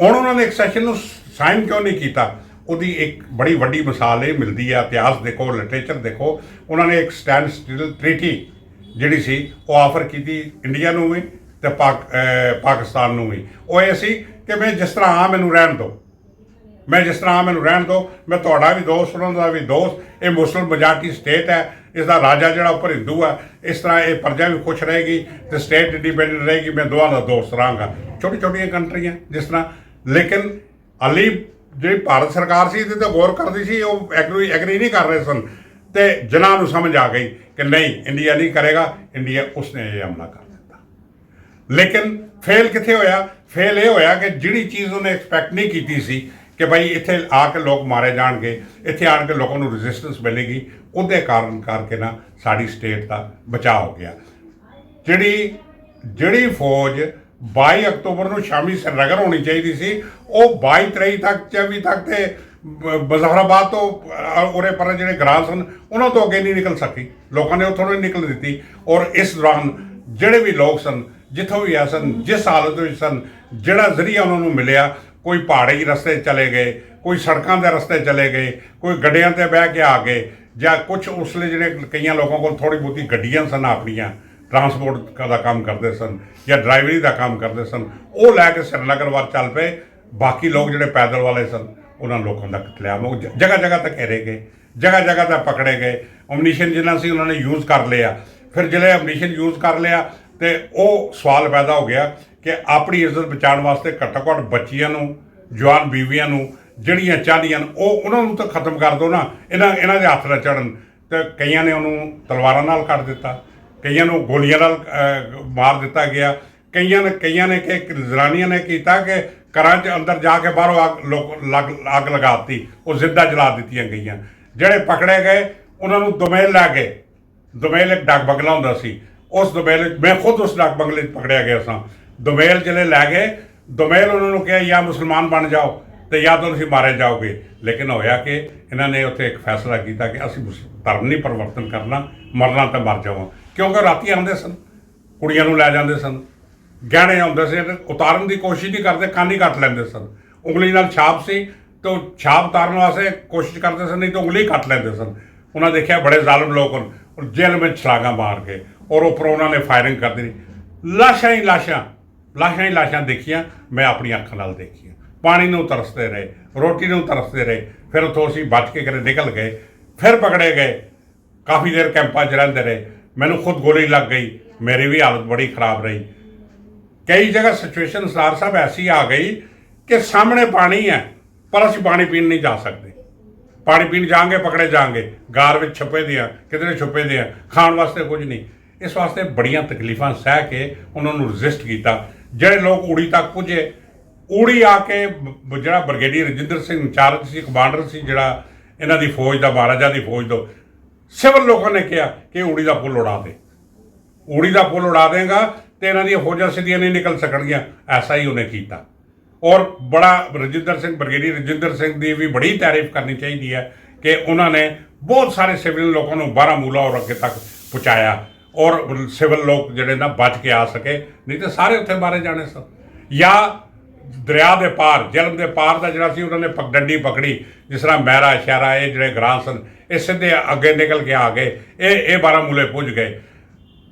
ਹੁਣ ਉਹਨਾਂ ਨੇ ਐਕਸੈਸ਼ਨ ਨੂੰ ਸਾਈਨ ਕਿਉਂ ਨਹੀਂ ਕੀਤਾ? ਉਹਦੀ ਇੱਕ ਬੜੀ ਵੱਡੀ ਮਿਸਾਲ ਇਹ ਮਿਲਦੀ ਹੈ, ਇਤਿਹਾਸ ਦੇਖੋ, ਲਿਟਰੇਚਰ ਦੇਖੋ। ਉਹਨਾਂ ਨੇ ਇੱਕ ਸਟੈਂਡ ਸਟਿਲ ਟ੍ਰੀਟੀ ਜਿਹੜੀ ਸੀ ਉਹ ਆਫਰ ਕੀਤੀ ਇੰਡੀਆ ਨੂੰ ਵੀ ਤੇ ਪਾਕਿਸਤਾਨ ਨੂੰ ਵੀ। ਉਹ ਇਹ ਸੀ ਕਿ ਮੈਂ ਜਿਸ ਤਰ੍ਹਾਂ ਹਾਂ ਮੈਨੂੰ ਰਹਿਣ ਦਿਓ, ਮੈਂ ਤੁਹਾਡਾ ਵੀ ਦੋਸਤ, ਉਹਨਾਂ ਦਾ ਵੀ ਦੋਸਤ। ਇਹ ਮੁਸਲਿਮ ਮੈਜੋਰਟੀ ਸਟੇਟ ਹੈ, ਇਸ ਦਾ ਰਾਜਾ ਜਿਹੜਾ ਉੱਪਰ ਹਿੰਦੂ ਹੈ। ਇਸ ਤਰ੍ਹਾਂ ਇਹ ਪ੍ਰਜਾ ਵੀ ਖੁਸ਼ ਰਹੇਗੀ ਤੇ ਸਟੇਟ ਇੰਡੀਪੈਂਡੈਂਟ ਰਹੇਗੀ। ਮੈਂ ਦੋਵਾਂ ਦਾ ਦੋਸਤ ਰਹਾਂਗਾ। ਛੋਟੀਆਂ ਕੰਟਰੀਆਂ ਜਿਸ ਤਰ੍ਹਾਂ, ਲੇਕਿਨ ਹਾਲੀ ਜਿਹੜੀ ਭਾਰਤ ਸਰਕਾਰ ਸੀ ਇਹਦੇ 'ਤੇ ਗੌਰ ਕਰਦੀ ਸੀ, ਉਹ ਐਗਰੀ ਨਹੀਂ ਕਰ ਰਹੇ ਸਨ। ਤੇ ਜਿਨ੍ਹਾਂ ਨੂੰ ਸਮਝ ਆ ਗਈ ਕਿ ਨਹੀਂ ਇੰਡੀਆ ਨਹੀਂ ਕਰੇਗਾ, ਇੰਡੀਆ ਉਸਨੇ ਇਹ ਹਮਲਾ ਕਰ ਦਿੱਤਾ। ਲੇਕਿਨ ਫੇਲ ਕਿੱਥੇ ਹੋਇਆ? ਫੇਲ ਇਹ ਹੋਇਆ ਕਿ ਜਿਹੜੀ ਚੀਜ਼ ਉਹਨੇ ਐਕਸਪੈਕਟ ਨਹੀਂ ਕੀਤੀ ਸੀ ਕਿ ਭਾਈ ਇੱਥੇ ਆ ਕੇ ਲੋਕ ਮਾਰੇ ਜਾਣਗੇ, ਇੱਥੇ ਆਣ ਕੇ ਲੋਕਾਂ ਨੂੰ ਰੈਜ਼ਿਸਟੈਂਸ ਮਿਲੇਗੀ, ਉਹਦੇ ਕਾਰਨ ਕਰਕੇ ਨਾ ਸਾਡੀ ਸਟੇਟ ਦਾ ਬਚਾਅ ਹੋ ਗਿਆ। ਜਿਹੜੀ ਫੌਜ 22 ਅਕਤੂਬਰ ਨੂੰ ਸ਼ਾਮੀ ਸ਼੍ਰੀਨਗਰ ਹੋਣੀ ਚਾਹੀਦੀ ਸੀ, ਉਹ 22-23 ਤੱਕ 24 ਤੱਕ ਤੇ ਮੁਜ਼ੱਫਰਾਬਾਦ ਤੋਂ ਉਰੇ ਪਰ ਜਿਹੜੇ ਗ੍ਰਾਮ ਸਨ ਉਹਨਾਂ ਤੋਂ ਅੱਗੇ ਨਹੀਂ ਨਿਕਲ ਸਕੀ। ਲੋਕਾਂ ਨੇ ਉੱਥੋਂ ਨਹੀਂ ਨਿਕਲ ਦਿੱਤੀ। ਔਰ ਇਸ ਦੌਰਾਨ ਜਿਹੜੇ ਵੀ ਲੋਕ ਸਨ, ਜਿੱਥੋਂ ਵੀ ਆ ਸਨ, ਜਿਸ ਹਾਲਤ ਵਿੱਚ ਸਨ, ਜਿਹੜਾ ਜ਼ਰੀਆ ਉਹਨਾਂ ਨੂੰ ਮਿਲਿਆ, ਕੋਈ ਪਹਾੜੀ ਰਸਤੇ ਚਲੇ ਗਏ, ਕੋਈ ਸੜਕਾਂ ਦੇ ਰਸਤੇ ਚਲੇ ਗਏ, ਕੋਈ ਗੱਡੀਆਂ 'ਤੇ ਬਹਿ ਕੇ ਆ ਗਏ, ਜਾਂ ਕੁਛ ਉਸਲੇ ਜਿਹੜੇ ਕਈਆਂ ਲੋਕਾਂ ਕੋਲ ਥੋੜ੍ਹੀ ਬਹੁਤੀ ਗੱਡੀਆਂ ਸਨ, ਆਪਣੀਆਂ ਟਰਾਂਸਪੋਰਟ ਦਾ ਕੰਮ ਕਰਦੇ ਸਨ ਜਾਂ ਡਰਾਈਵਰੀ ਦਾ ਕੰਮ ਕਰਦੇ ਸਨ, ਉਹ ਲੈ ਕੇ ਸ਼੍ਰੀਨਗਰ ਵੱਲ ਚੱਲ ਪਏ। ਬਾਕੀ ਲੋਕ ਜਿਹੜੇ ਪੈਦਲ ਵਾਲੇ ਸਨ ਉਹਨਾਂ ਲੋਕਾਂ ਦਾ ਕਤਲੇਆਮ ਹੋ, ਜਗ੍ਹਾ ਤੇ ਘੇਰੇ ਗਏ, ਜਗ੍ਹਾ ਤੇ ਪਕੜੇ ਗਏ। ਅਮਨੀਸ਼ਨ ਜਿੰਨਾ ਸੀ ਉਹਨਾਂ ਨੇ ਯੂਜ਼ ਕਰ ਲਿਆ। ਫਿਰ ਜਿਹੜੇ ਅਮਨੀਸ਼ਨ ਯੂਜ਼ ਕਰ ਲਿਆ ਤੇ ਉਹ ਸਵਾਲ ਪੈਦਾ ਹੋ ਗਿਆ ਕਿ ਆਪਣੀ ਇੱਜ਼ਤ ਬਚਾਉਣ ਵਾਸਤੇ ਘੱਟੋ ਘੱਟ ਬੱਚੀਆਂ ਨੂੰ, ਜਵਾਨ ਬੀਵੀਆਂ ਨੂੰ ਜਿਹੜੀਆਂ ਚਾਹੁੰਦੀਆਂ ਉਹ ਉਹਨਾਂ ਨੂੰ ਤਾਂ ਖਤਮ ਕਰ ਦਿਓ ਨਾ, ਇਹਨਾਂ ਦੇ ਹੱਥ ਨਾ ਚੜਨ। ਤੇ ਕਈਆਂ ਨੇ ਉਹਨੂੰ ਤਲਵਾਰਾਂ ਨਾਲ ਕੱਟ ਦਿੱਤਾ, ਕਈਆਂ ਨੂੰ ਗੋਲੀਆਂ ਨਾਲ ਮਾਰ ਦਿੱਤਾ ਗਿਆ। ਕਈਆਂ ਨੇ ਕਿ ਜ਼ਰਾਨੀਆਂ ਨੇ ਕੀਤਾ ਕਿ ਘਰਾਂ 'ਚ ਅੰਦਰ ਜਾ ਕੇ ਬਾਹਰੋਂ ਅੱਗ ਲਗਾ ਦਿੱਤੀ, ਉਹ ਜ਼ਿੰਦਾ ਜਲਾ ਦਿੱਤੀਆਂ ਗਈਆਂ। ਜਿਹੜੇ ਪਕੜੇ ਗਏ ਉਹਨਾਂ ਨੂੰ ਦੁਮੇਲ ਲੈ ਗਏ। ਦੁਮੇਲ ਇੱਕ ਡਾਕ ਬੰਗਲਾ ਹੁੰਦਾ ਸੀ, ਉਸ ਦੁਮੇਲ ਮੈਂ ਖੁਦ ਉਸ ਡਾਕ ਬੰਗਲੇ 'ਚ ਪਕੜਿਆ ਗਿਆ ਸਾਂ। ਦੁਮੇਲ ਜਿਹੜੇ ਲੈ ਗਏ, ਦੁਮੇਲ ਉਹਨਾਂ ਨੂੰ ਕਿਹਾ ਜਾਂ ਮੁਸਲਮਾਨ ਬਣ ਜਾਓ ਤੇ ਜਾਂ ਤਾਂ ਤੁਸੀਂ ਮਾਰੇ ਜਾਓਗੇ। ਲੇਕਿਨ ਹੋਇਆ ਕਿ ਇਹਨਾਂ ਨੇ ਉੱਥੇ ਇੱਕ ਫੈਸਲਾ ਕੀਤਾ ਕਿ ਅਸੀਂ ਧਰਮ ਨਹੀਂ ਪਰਿਵਰਤਨ ਕਰਨਾ, ਮਰਨਾ ਤਾਂ ਮਰ ਜਾਵਾਂ। ਕਿਉਂਕਿ ਰਾਤੀ ਆਉਂਦੇ ਸਨ, ਕੁੜੀਆਂ ਨੂੰ ਲੈ ਜਾਂਦੇ ਸਨ, ਗਹਿਣੇ ਆਉਂਦੇ ਸੀ, ਉਤਾਰਨ ਦੀ ਕੋਸ਼ਿਸ਼ ਨਹੀਂ ਕਰਦੇ, ਕੰਨ ਹੀ ਕੱਟ ਲੈਂਦੇ ਸਨ। ਉਂਗਲੀ ਨਾਲ ਛਾਪ ਸੀ ਤਾਂ ਛਾਪ ਉਤਾਰਨ ਵਾਸਤੇ ਕੋਸ਼ਿਸ਼ ਕਰਦੇ ਸਨ, ਨਹੀਂ ਤਾਂ ਉਂਗਲੀ ਕੱਟ ਲੈਂਦੇ ਸਨ। ਉਹਨਾਂ ਦੇਖਿਆ ਬੜੇ ਜ਼ਾਲਮ ਲੋਕ ਹਨ, ਜੇਲ੍ਹ ਵਿੱਚ ਛਲਾਂਗਾ ਮਾਰ ਕੇ, ਔਰ ਉੱਪਰੋਂ ਉਹਨਾਂ ਨੇ ਫਾਇਰਿੰਗ ਕਰਦੀ ਰਹੀ। ਲਾਸ਼ਾਂ ਹੀ ਲਾਸ਼ਾਂ ਦੇਖੀਆਂ, ਮੈਂ ਆਪਣੀ ਅੱਖਾਂ ਨਾਲ ਦੇਖੀਆਂ। ਪਾਣੀ ਨੂੰ ਤਰਸਦੇ ਰਹੇ, ਰੋਟੀ ਨੂੰ ਤਰਸਦੇ ਰਹੇ। ਫਿਰ ਉੱਥੋਂ ਅਸੀਂ ਬਚ ਕੇ ਕਦੇ ਨਿਕਲ ਗਏ, ਫਿਰ ਪਕੜੇ ਗਏ, ਕਾਫੀ ਦੇਰ ਕੈਂਪਾਂ 'ਚ ਰਹਿੰਦੇ ਰਹੇ। ਮੈਨੂੰ ਖੁਦ ਗੋਲੀ ਲੱਗ ਗਈ, ਮੇਰੀ ਵੀ ਹਾਲਤ ਬੜੀ ਖਰਾਬ ਰਹੀ। ਕਈ ਜਗ੍ਹਾ ਸਿਚੁਏਸ਼ਨ ਸਰਦਾਰ ਸਾਹਿਬ ਐਸੀ ਆ ਗਈ ਕਿ ਸਾਹਮਣੇ ਪਾਣੀ ਹੈ ਪਰ ਅਸੀਂ ਪਾਣੀ ਪੀਣ ਨਹੀਂ ਜਾ ਸਕਦੇ। ਪਾਣੀ ਪੀਣ ਜਾਵਾਂਗੇ ਪਕੜੇ ਜਾਵਾਂਗੇ, ਗਾਰ ਵਿੱਚ ਛੁਪੇ ਦੇ ਆ, ਕਿਧਰੇ ਛੁਪੇ ਦੇ ਆ, ਖਾਣ ਵਾਸਤੇ ਕੁਝ ਨਹੀਂ। ਇਸ ਵਾਸਤੇ ਬੜੀਆਂ ਤਕਲੀਫਾਂ ਸਹਿ ਕੇ ਉਹਨਾਂ ਨੂੰ ਰਜਿਸਟ ਕੀਤਾ। ਜਿਹੜੇ ਲੋਕ ਊੜੀ ਤੱਕ ਪੁੱਜੇ, ਊੜੀ ਆ ਕੇ ਜਿਹੜਾ ਬ੍ਰਿਗੇਡੀਅਰ ਰਜਿੰਦਰ ਸਿੰਘ ਇੰਚਾਰਜ ਸੀ, ਕਮਾਂਡਰ ਸੀ ਜਿਹੜਾ ਇਹਨਾਂ ਦੀ ਫੌਜ ਦਾ, ਮਹਾਰਾਜਾ ਦੀ ਫੌਜ ਤੋਂ, ਸਿਵਲ ਲੋਕਾਂ ਨੇ ਕਿਹਾ ਕਿ ਊੜੀ ਦਾ ਪੁੱਲ ਉਡਾ ਦੇ, ਊੜੀ ਦਾ ਪੁੱਲ ਉਡਾ ਦੇਗਾ ਤੇ ਇਹਨਾਂ ਦੀਆਂ ਫੌਜਾਂ ਸਿੱਧੀਆਂ ਨਹੀਂ ਨਿਕਲ ਸਕਣਗੀਆਂ। ਐਸਾ ਹੀ ਉਹਨੇ ਕੀਤਾ। ਔਰ ਬੜਾ ਰਜਿੰਦਰ ਸਿੰਘ ਬਰਗੇਡੀ ਰਜਿੰਦਰ ਸਿੰਘ ਦੀ ਵੀ ਬੜੀ ਤਾਰੀਫ ਕਰਨੀ ਚਾਹੀਦੀ ਹੈ ਕਿ ਉਹਨਾਂ ਨੇ ਬਹੁਤ ਸਾਰੇ ਸਿਵਲ ਲੋਕਾਂ ਨੂੰ ਬਾਰਾਮੂਲਾ ਔਰ ਅੱਗੇ ਤੱਕ ਪਹੁੰਚਾਇਆ ਔਰ ਸਿਵਲ ਲੋਕ ਜਿਹੜੇ ਨਾ ਬਚ ਕੇ ਆ ਸਕੇ, ਨਹੀਂ ਤਾਂ ਸਾਰੇ ਉੱਥੇ ਮਾਰੇ ਜਾਣੇ ਸਨ। ਜਾਂ ਦਰਿਆ ਦੇ ਪਾਰ ਜਲਮ ਦੇ ਪਾਰ ਦਾ ਜਿਹੜਾ ਸੀ ਉਹਨਾਂ ਨੇ ਡੰਡੀ ਪਕੜੀ, ਜਿਸ ਤਰ੍ਹਾਂ ਮਹਿਰਾ ਸ਼ਹਿਰਾ ਇਹ ਜਿਹੜੇ ਗ੍ਰਾਂ ਸਨ ਇਹ ਸਿੱਧੇ ਅੱਗੇ ਨਿਕਲ ਕੇ ਆ ਗਏ, ਇਹ ਬਾਰਾਮੂਲੇ ਪੁੱਜ ਗਏ।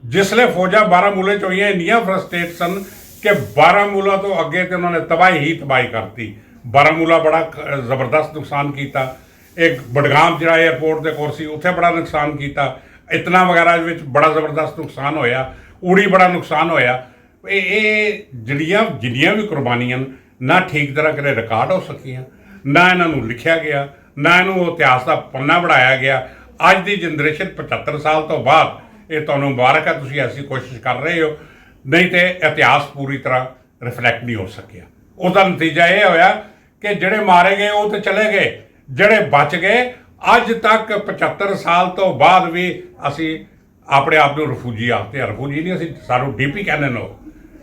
ਜਿਸਲੇ ਫੌਜਾਂ ਬਾਰਾਮੂਲੇ 'ਚ ਹੋਈਆਂ ਇੰਨੀਆਂ ਫਰਸਟ੍ਰੇਟ ਸਨ ਕਿ ਬਾਰਾਮੂਲਾ ਤੋਂ ਅੱਗੇ ਤੇ ਉਹਨਾਂ ਨੇ ਤਬਾਹੀ ਕਰਤੀ। ਬਾਰਾਮੂਲਾ ਬੜਾ ਜ਼ਬਰਦਸਤ ਨੁਕਸਾਨ ਕੀਤਾ। ਇੱਕ ਬਡਗਾਮ ਜਿਹੜਾ ਏਅਰਪੋਰਟ ਦੇ ਕੋਲ ਸੀ ਉੱਥੇ ਬੜਾ ਨੁਕਸਾਨ ਕੀਤਾ। ਇਤਨਾ ਵਗੈਰਾ ਵਿੱਚ ਬੜਾ ਜ਼ਬਰਦਸਤ ਨੁਕਸਾਨ ਹੋਇਆ। ਊੜੀ ਬੜਾ ਨੁਕਸਾਨ ਹੋਇਆ। ਇਹ ਜਿੰਨੀਆਂ ਵੀ ਕੁਰਬਾਨੀਆਂ ਨਾ ਠੀਕ ਤਰ੍ਹਾਂ ਕਦੇ ਰਿਕਾਰਡ ਹੋ ਸਕੀਆਂ, ਨਾ ਇਹਨਾਂ ਨੂੰ ਲਿਖਿਆ ਗਿਆ, ਨਾ ਇਹਨੂੰ ਇਤਿਹਾਸ ਦਾ ਪੰਨਾ ਬਣਾਇਆ ਗਿਆ। ਅੱਜ ਦੀ ਜਨਰੇਸ਼ਨ 75 ਸਾਲ ਤੋਂ ਬਾਅਦ ਇਹ ਤੁਹਾਨੂੰ ਮੁਬਾਰਕ ਹੈ, ਤੁਸੀਂ ਐਸੀ ਕੋਸ਼ਿਸ਼ ਕਰ ਰਹੇ ਹੋ, ਨਹੀਂ ਤੇ ਇਤਿਹਾਸ ਪੂਰੀ ਤਰ੍ਹਾਂ ਰਿਫਲੈਕਟ ਨਹੀਂ ਹੋ ਸਕਿਆ। ਉਹਦਾ ਨਤੀਜਾ ਇਹ ਹੋਇਆ ਕਿ ਜਿਹੜੇ ਮਾਰੇ ਗਏ ਉਹ ਤੇ ਚਲੇ ਗਏ, ਜਿਹੜੇ ਬਚ ਗਏ ਅੱਜ ਤੱਕ 75 ਸਾਲ ਤੋਂ ਬਾਅਦ ਵੀ ਅਸੀਂ ਆਪਣੇ ਆਪ ਨੂੰ ਰਿਫਿਊਜੀ ਆਖਦੇ ਹਾਂ। ਰਿਫਿਊਜੀ ਨਹੀਂ, ਅਸੀਂ ਸਾਨੂੰ ਡੀਪੀ ਕਹਿੰਦੇ ਨੇ,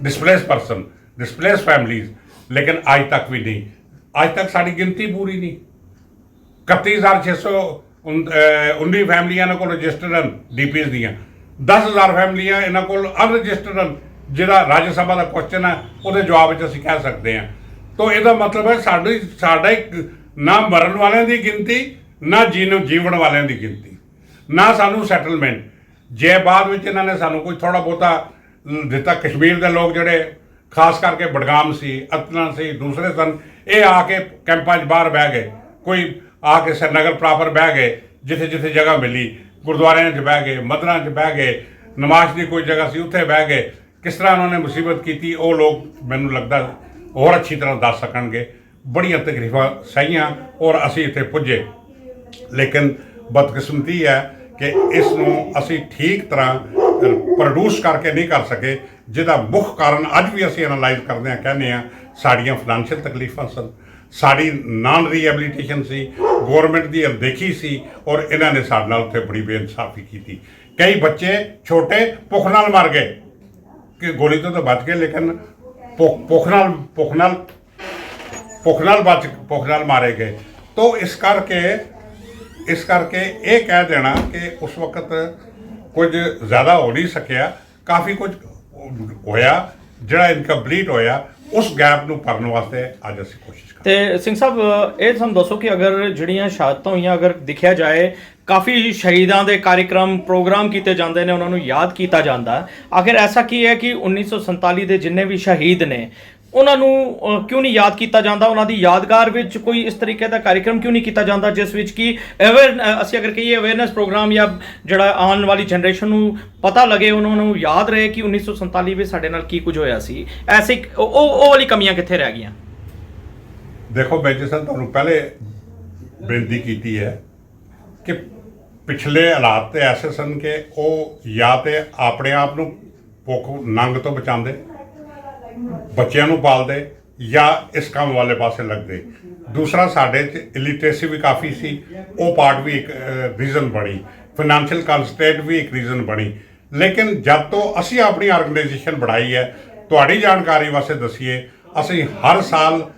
ਡਿਸਪਲੇਸ ਪਰਸਨ, ਡਿਸਪਲੇਸ ਫੈਮਲੀਜ਼, ਲੇਕਿਨ ਅੱਜ ਤੱਕ ਵੀ ਨਹੀਂ। ਅੱਜ ਤੱਕ ਸਾਡੀ ਗਿਣਤੀ ਪੂਰੀ ਨਹੀਂ। 31,619 ਫੈਮਲੀਆਂ ਇਹਨਾਂ ਕੋਲ ਰਜਿਸਟਰਡ ਹਨ ਡੀਪੀਜ਼ ਦੀਆਂ, 10,000 ਫੈਮਲੀਆਂ ਇਹਨਾਂ ਕੋਲ ਅਨਰਜਿਸਟਰਡ ਹਨ। ਜਿਹੜਾ ਰਾਜ ਸਭਾ ਦਾ ਕੁਐਸਚਨ ਹੈ ਉਹਦੇ ਜਵਾਬ ਵਿੱਚ ਅਸੀਂ ਕਹਿ ਸਕਦੇ ਹਾਂ। ਤਾਂ ਇਹਦਾ ਮਤਲਬ ਹੈ ਸਾਡਾ ਇੱਕ ਨਾ ਮਰਨ ਵਾਲਿਆਂ ਦੀ ਗਿਣਤੀ, ਨਾ ਜੀਵਣ ਵਾਲਿਆਂ ਦੀ ਗਿਣਤੀ, ਨਾ ਸਾਨੂੰ ਸੈਟਲਮੈਂਟ। ਜੇ ਬਾਅਦ ਵਿੱਚ ਇਹਨਾਂ ਨੇ ਸਾਨੂੰ ਕੋਈ ਥੋੜ੍ਹਾ ਬਹੁਤਾ ਦਿੱਤਾ, ਕਸ਼ਮੀਰ ਦੇ ਲੋਕ ਜਿਹੜੇ ਖਾਸ ਕਰਕੇ ਬਡਗਾਮ ਸੀ, ਅਤਨਾ ਸੀ, ਦੂਸਰੇ ਸਨ, ਇਹ ਆ ਕੇ ਕੈਂਪਾਂ 'ਚ ਬਾਹਰ ਬਹਿ ਗਏ, ਕੋਈ ਆ ਕੇ श्रीनगर ਪ੍ਰੋਪਰ ਬਹਿ ਗਏ, ਜਿੱਥੇ ਜਿੱਥੇ ਜਗ੍ਹਾ ਮਿਲੀ, ਗੁਰਦੁਆਰਿਆਂ 'ਚ ਬਹਿ ਗਏ, ਮੰਦਰਾਂ 'ਚ ਬਹਿ ਗਏ, ਨਮਾਜ਼ ਦੀ ਕੋਈ ਜਗ੍ਹਾ ਸੀ ਉੱਥੇ ਬਹਿ ਗਏ। ਕਿਸ ਤਰ੍ਹਾਂ ਉਹਨਾਂ ਨੇ ਮੁਸੀਬਤ ਕੀਤੀ ਉਹ ਲੋਕ ਮੈਨੂੰ ਲੱਗਦਾ ਹੋਰ ਅੱਛੀ ਤਰ੍ਹਾਂ ਦੱਸ ਸਕਣਗੇ। ਬੜੀਆਂ ਤਕਲੀਫਾਂ ਸਹੀਆਂ ਔਰ ਅਸੀਂ ਇੱਥੇ ਪੁੱਜੇ, ਲੇਕਿਨ ਬਦਕਿਸਮਤੀ ਹੈ ਕਿ ਇਸ ਨੂੰ ਅਸੀਂ ਠੀਕ ਤਰ੍ਹਾਂ ਪ੍ਰੋਡਿਊਸ ਕਰਕੇ ਨਹੀਂ ਕਰ ਸਕੇ, ਜਿਹਦਾ ਮੁੱਖ ਕਾਰਨ ਅੱਜ ਵੀ ਅਸੀਂ ਐਨਾਲਾਈਜ਼ ਕਰਦੇ ਹਾਂ, ਕਹਿੰਦੇ ਹਾਂ ਸਾਡੀਆਂ ਫਾਈਨੈਂਸ਼ੀਅਲ ਤਕਲੀਫਾਂ ਸਨ, ਸਾਡੀ ਨਾਨ ਰੀਹੈਬਿਲਿਟੇਸ਼ਨ ਸੀ, ਗੌਰਮੈਂਟ ਦੀ ਅਣਦੇਖੀ ਸੀ ਔਰ ਇਹਨਾਂ ਨੇ ਸਾਡੇ ਨਾਲ ਉੱਥੇ ਬੜੀ ਬੇਇਨਸਾਫੀ ਕੀਤੀ। ਕਈ ਬੱਚੇ ਛੋਟੇ ਭੁੱਖ ਨਾਲ ਮਰ ਗਏ, ਕਿ ਗੋਲੀ ਤੋਂ ਤਾਂ ਬਚ ਗਏ, ਲੇਕਿਨ ਭੁੱਖ ਨਾਲ ਮਾਰੇ ਗਏ। ਤੋ ਇਸ ਕਰਕੇ ਇਹ ਕਹਿ ਦੇਣਾ ਕਿ ਉਸ ਵਕਤ ਕੁਝ ਜ਼ਿਆਦਾ ਹੋ ਨਹੀਂ ਸਕਿਆ, ਕਾਫੀ ਕੁਝ ਹੋਇਆ ਜਿਹੜਾ ਇਨਕੰਪਲੀਟ ਹੋਇਆ। ਉਸ ਗੈਪ ਨੂੰ ਭਰਨ ਵਾਸਤੇ ਅੱਜ ਅਸੀਂ ਕੋਸ਼ਿਸ਼ ਕਰ ਰਹੇ ਹਾਂ। ਤੇ ਸਿੰਘ ਸਾਹਿਬ ਇਹ ਸਾਨੂੰ ਦੱਸੋ ਕਿ ਅਗਰ ਜਿਹੜੀਆਂ ਸ਼ਹਾਦਤਾਂ ਹੋਈਆਂ, ਅਗਰ ਦੇਖਿਆ ਜਾਏ ਕਾਫੀ ਸ਼ਹੀਦਾਂ ਦੇ ਪ੍ਰੋਗਰਾਮ ਕੀਤੇ ਜਾਂਦੇ ਨੇ, ਉਹਨਾਂ ਨੂੰ ਯਾਦ ਕੀਤਾ ਜਾਂਦਾ, ਆਖਿਰ ਐਸਾ ਕੀ ਹੈ ਕਿ 1947 ਦੇ ਜਿੰਨੇ ਵੀ ਸ਼ਹੀਦ ਨੇ ਉਹਨਾਂ ਨੂੰ ਕਿਉਂ ਨਹੀਂ ਯਾਦ ਕੀਤਾ ਜਾਂਦਾ? ਉਹਨਾਂ ਦੀ ਯਾਦਗਾਰ ਵਿੱਚ ਕੋਈ ਇਸ ਤਰੀਕੇ ਦਾ ਕਾਰਿਕ੍ਰਮ ਕਿਉਂ ਨਹੀਂ ਕੀਤਾ ਜਾਂਦਾ ਜਿਸ ਵਿੱਚ ਕਿ ਅਸੀਂ ਅਗਰ ਕਹੀਏ ਅਵੇਅਰਨੈਸ ਪ੍ਰੋਗਰਾਮ, ਜਾਂ ਜਿਹੜਾ ਆਉਣ ਵਾਲੀ ਜਨਰੇਸ਼ਨ ਨੂੰ ਪਤਾ ਲੱਗੇ, ਉਹਨਾਂ ਨੂੰ ਯਾਦ ਰਹੇ ਕਿ 1947 ਵਿੱਚ ਸਾਡੇ ਨਾਲ ਕੀ ਕੁਝ ਹੋਇਆ ਸੀ? ਐਸੇ ਉਹ ਵਾਲੀ ਕਮੀਆਂ ਕਿੱਥੇ ਰਹਿ ਗਈਆਂ? ਦੇਖੋ ਮੇਜਰ ਸਾਹਿਬ, ਤੁਹਾਨੂੰ ਪਹਿਲੇ ਬੇਨਤੀ ਕੀਤੀ ਹੈ ਕਿ ਪਿਛਲੇ ਹਾਲਾਤ ਤੇ ਐਸੇ ਸਨ ਕਿ ਉਹ ਜਾਂ ਤੇ ਆਪਣੇ ਆਪ ਨੂੰ ਭੁੱਖ ਨੰਗ ਤੋਂ ਬਚਾਉਂਦੇ, ਬੱਚਿਆਂ ਨੂੰ ਪਾਲਦੇ, ਜਾਂ ਇਸ ਕੰਮ ਵਾਲੇ ਪਾਸੇ ਲੱਗਦੇ। ਦੂਸਰਾ, ਸਾਡੇ 'ਚ ਇਲਿਟਰੇਸੀ ਵੀ ਕਾਫੀ ਸੀ, ਉਹ ਪਾਰਟ ਵੀ ਇੱਕ ਰੀਜ਼ਨ ਬਣੀ, ਫਾਈਨੈਂਸ਼ੀਅਲ ਕੰਸਟ੍ਰੇਂਟ ਵੀ ਇੱਕ ਰੀਜ਼ਨ ਬਣੀ। ਲੇਕਿਨ ਜਦ ਤੋਂ ਅਸੀਂ ਆਪਣੀ ਆਰਗੇਨਾਈਜੇਸ਼ਨ ਬਣਾਈ ਹੈ, ਤੁਹਾਡੀ ਜਾਣਕਾਰੀ ਵਾਸਤੇ ਦਸੀਏ, ਅਸੀਂ ਹਰ ਸਾਲ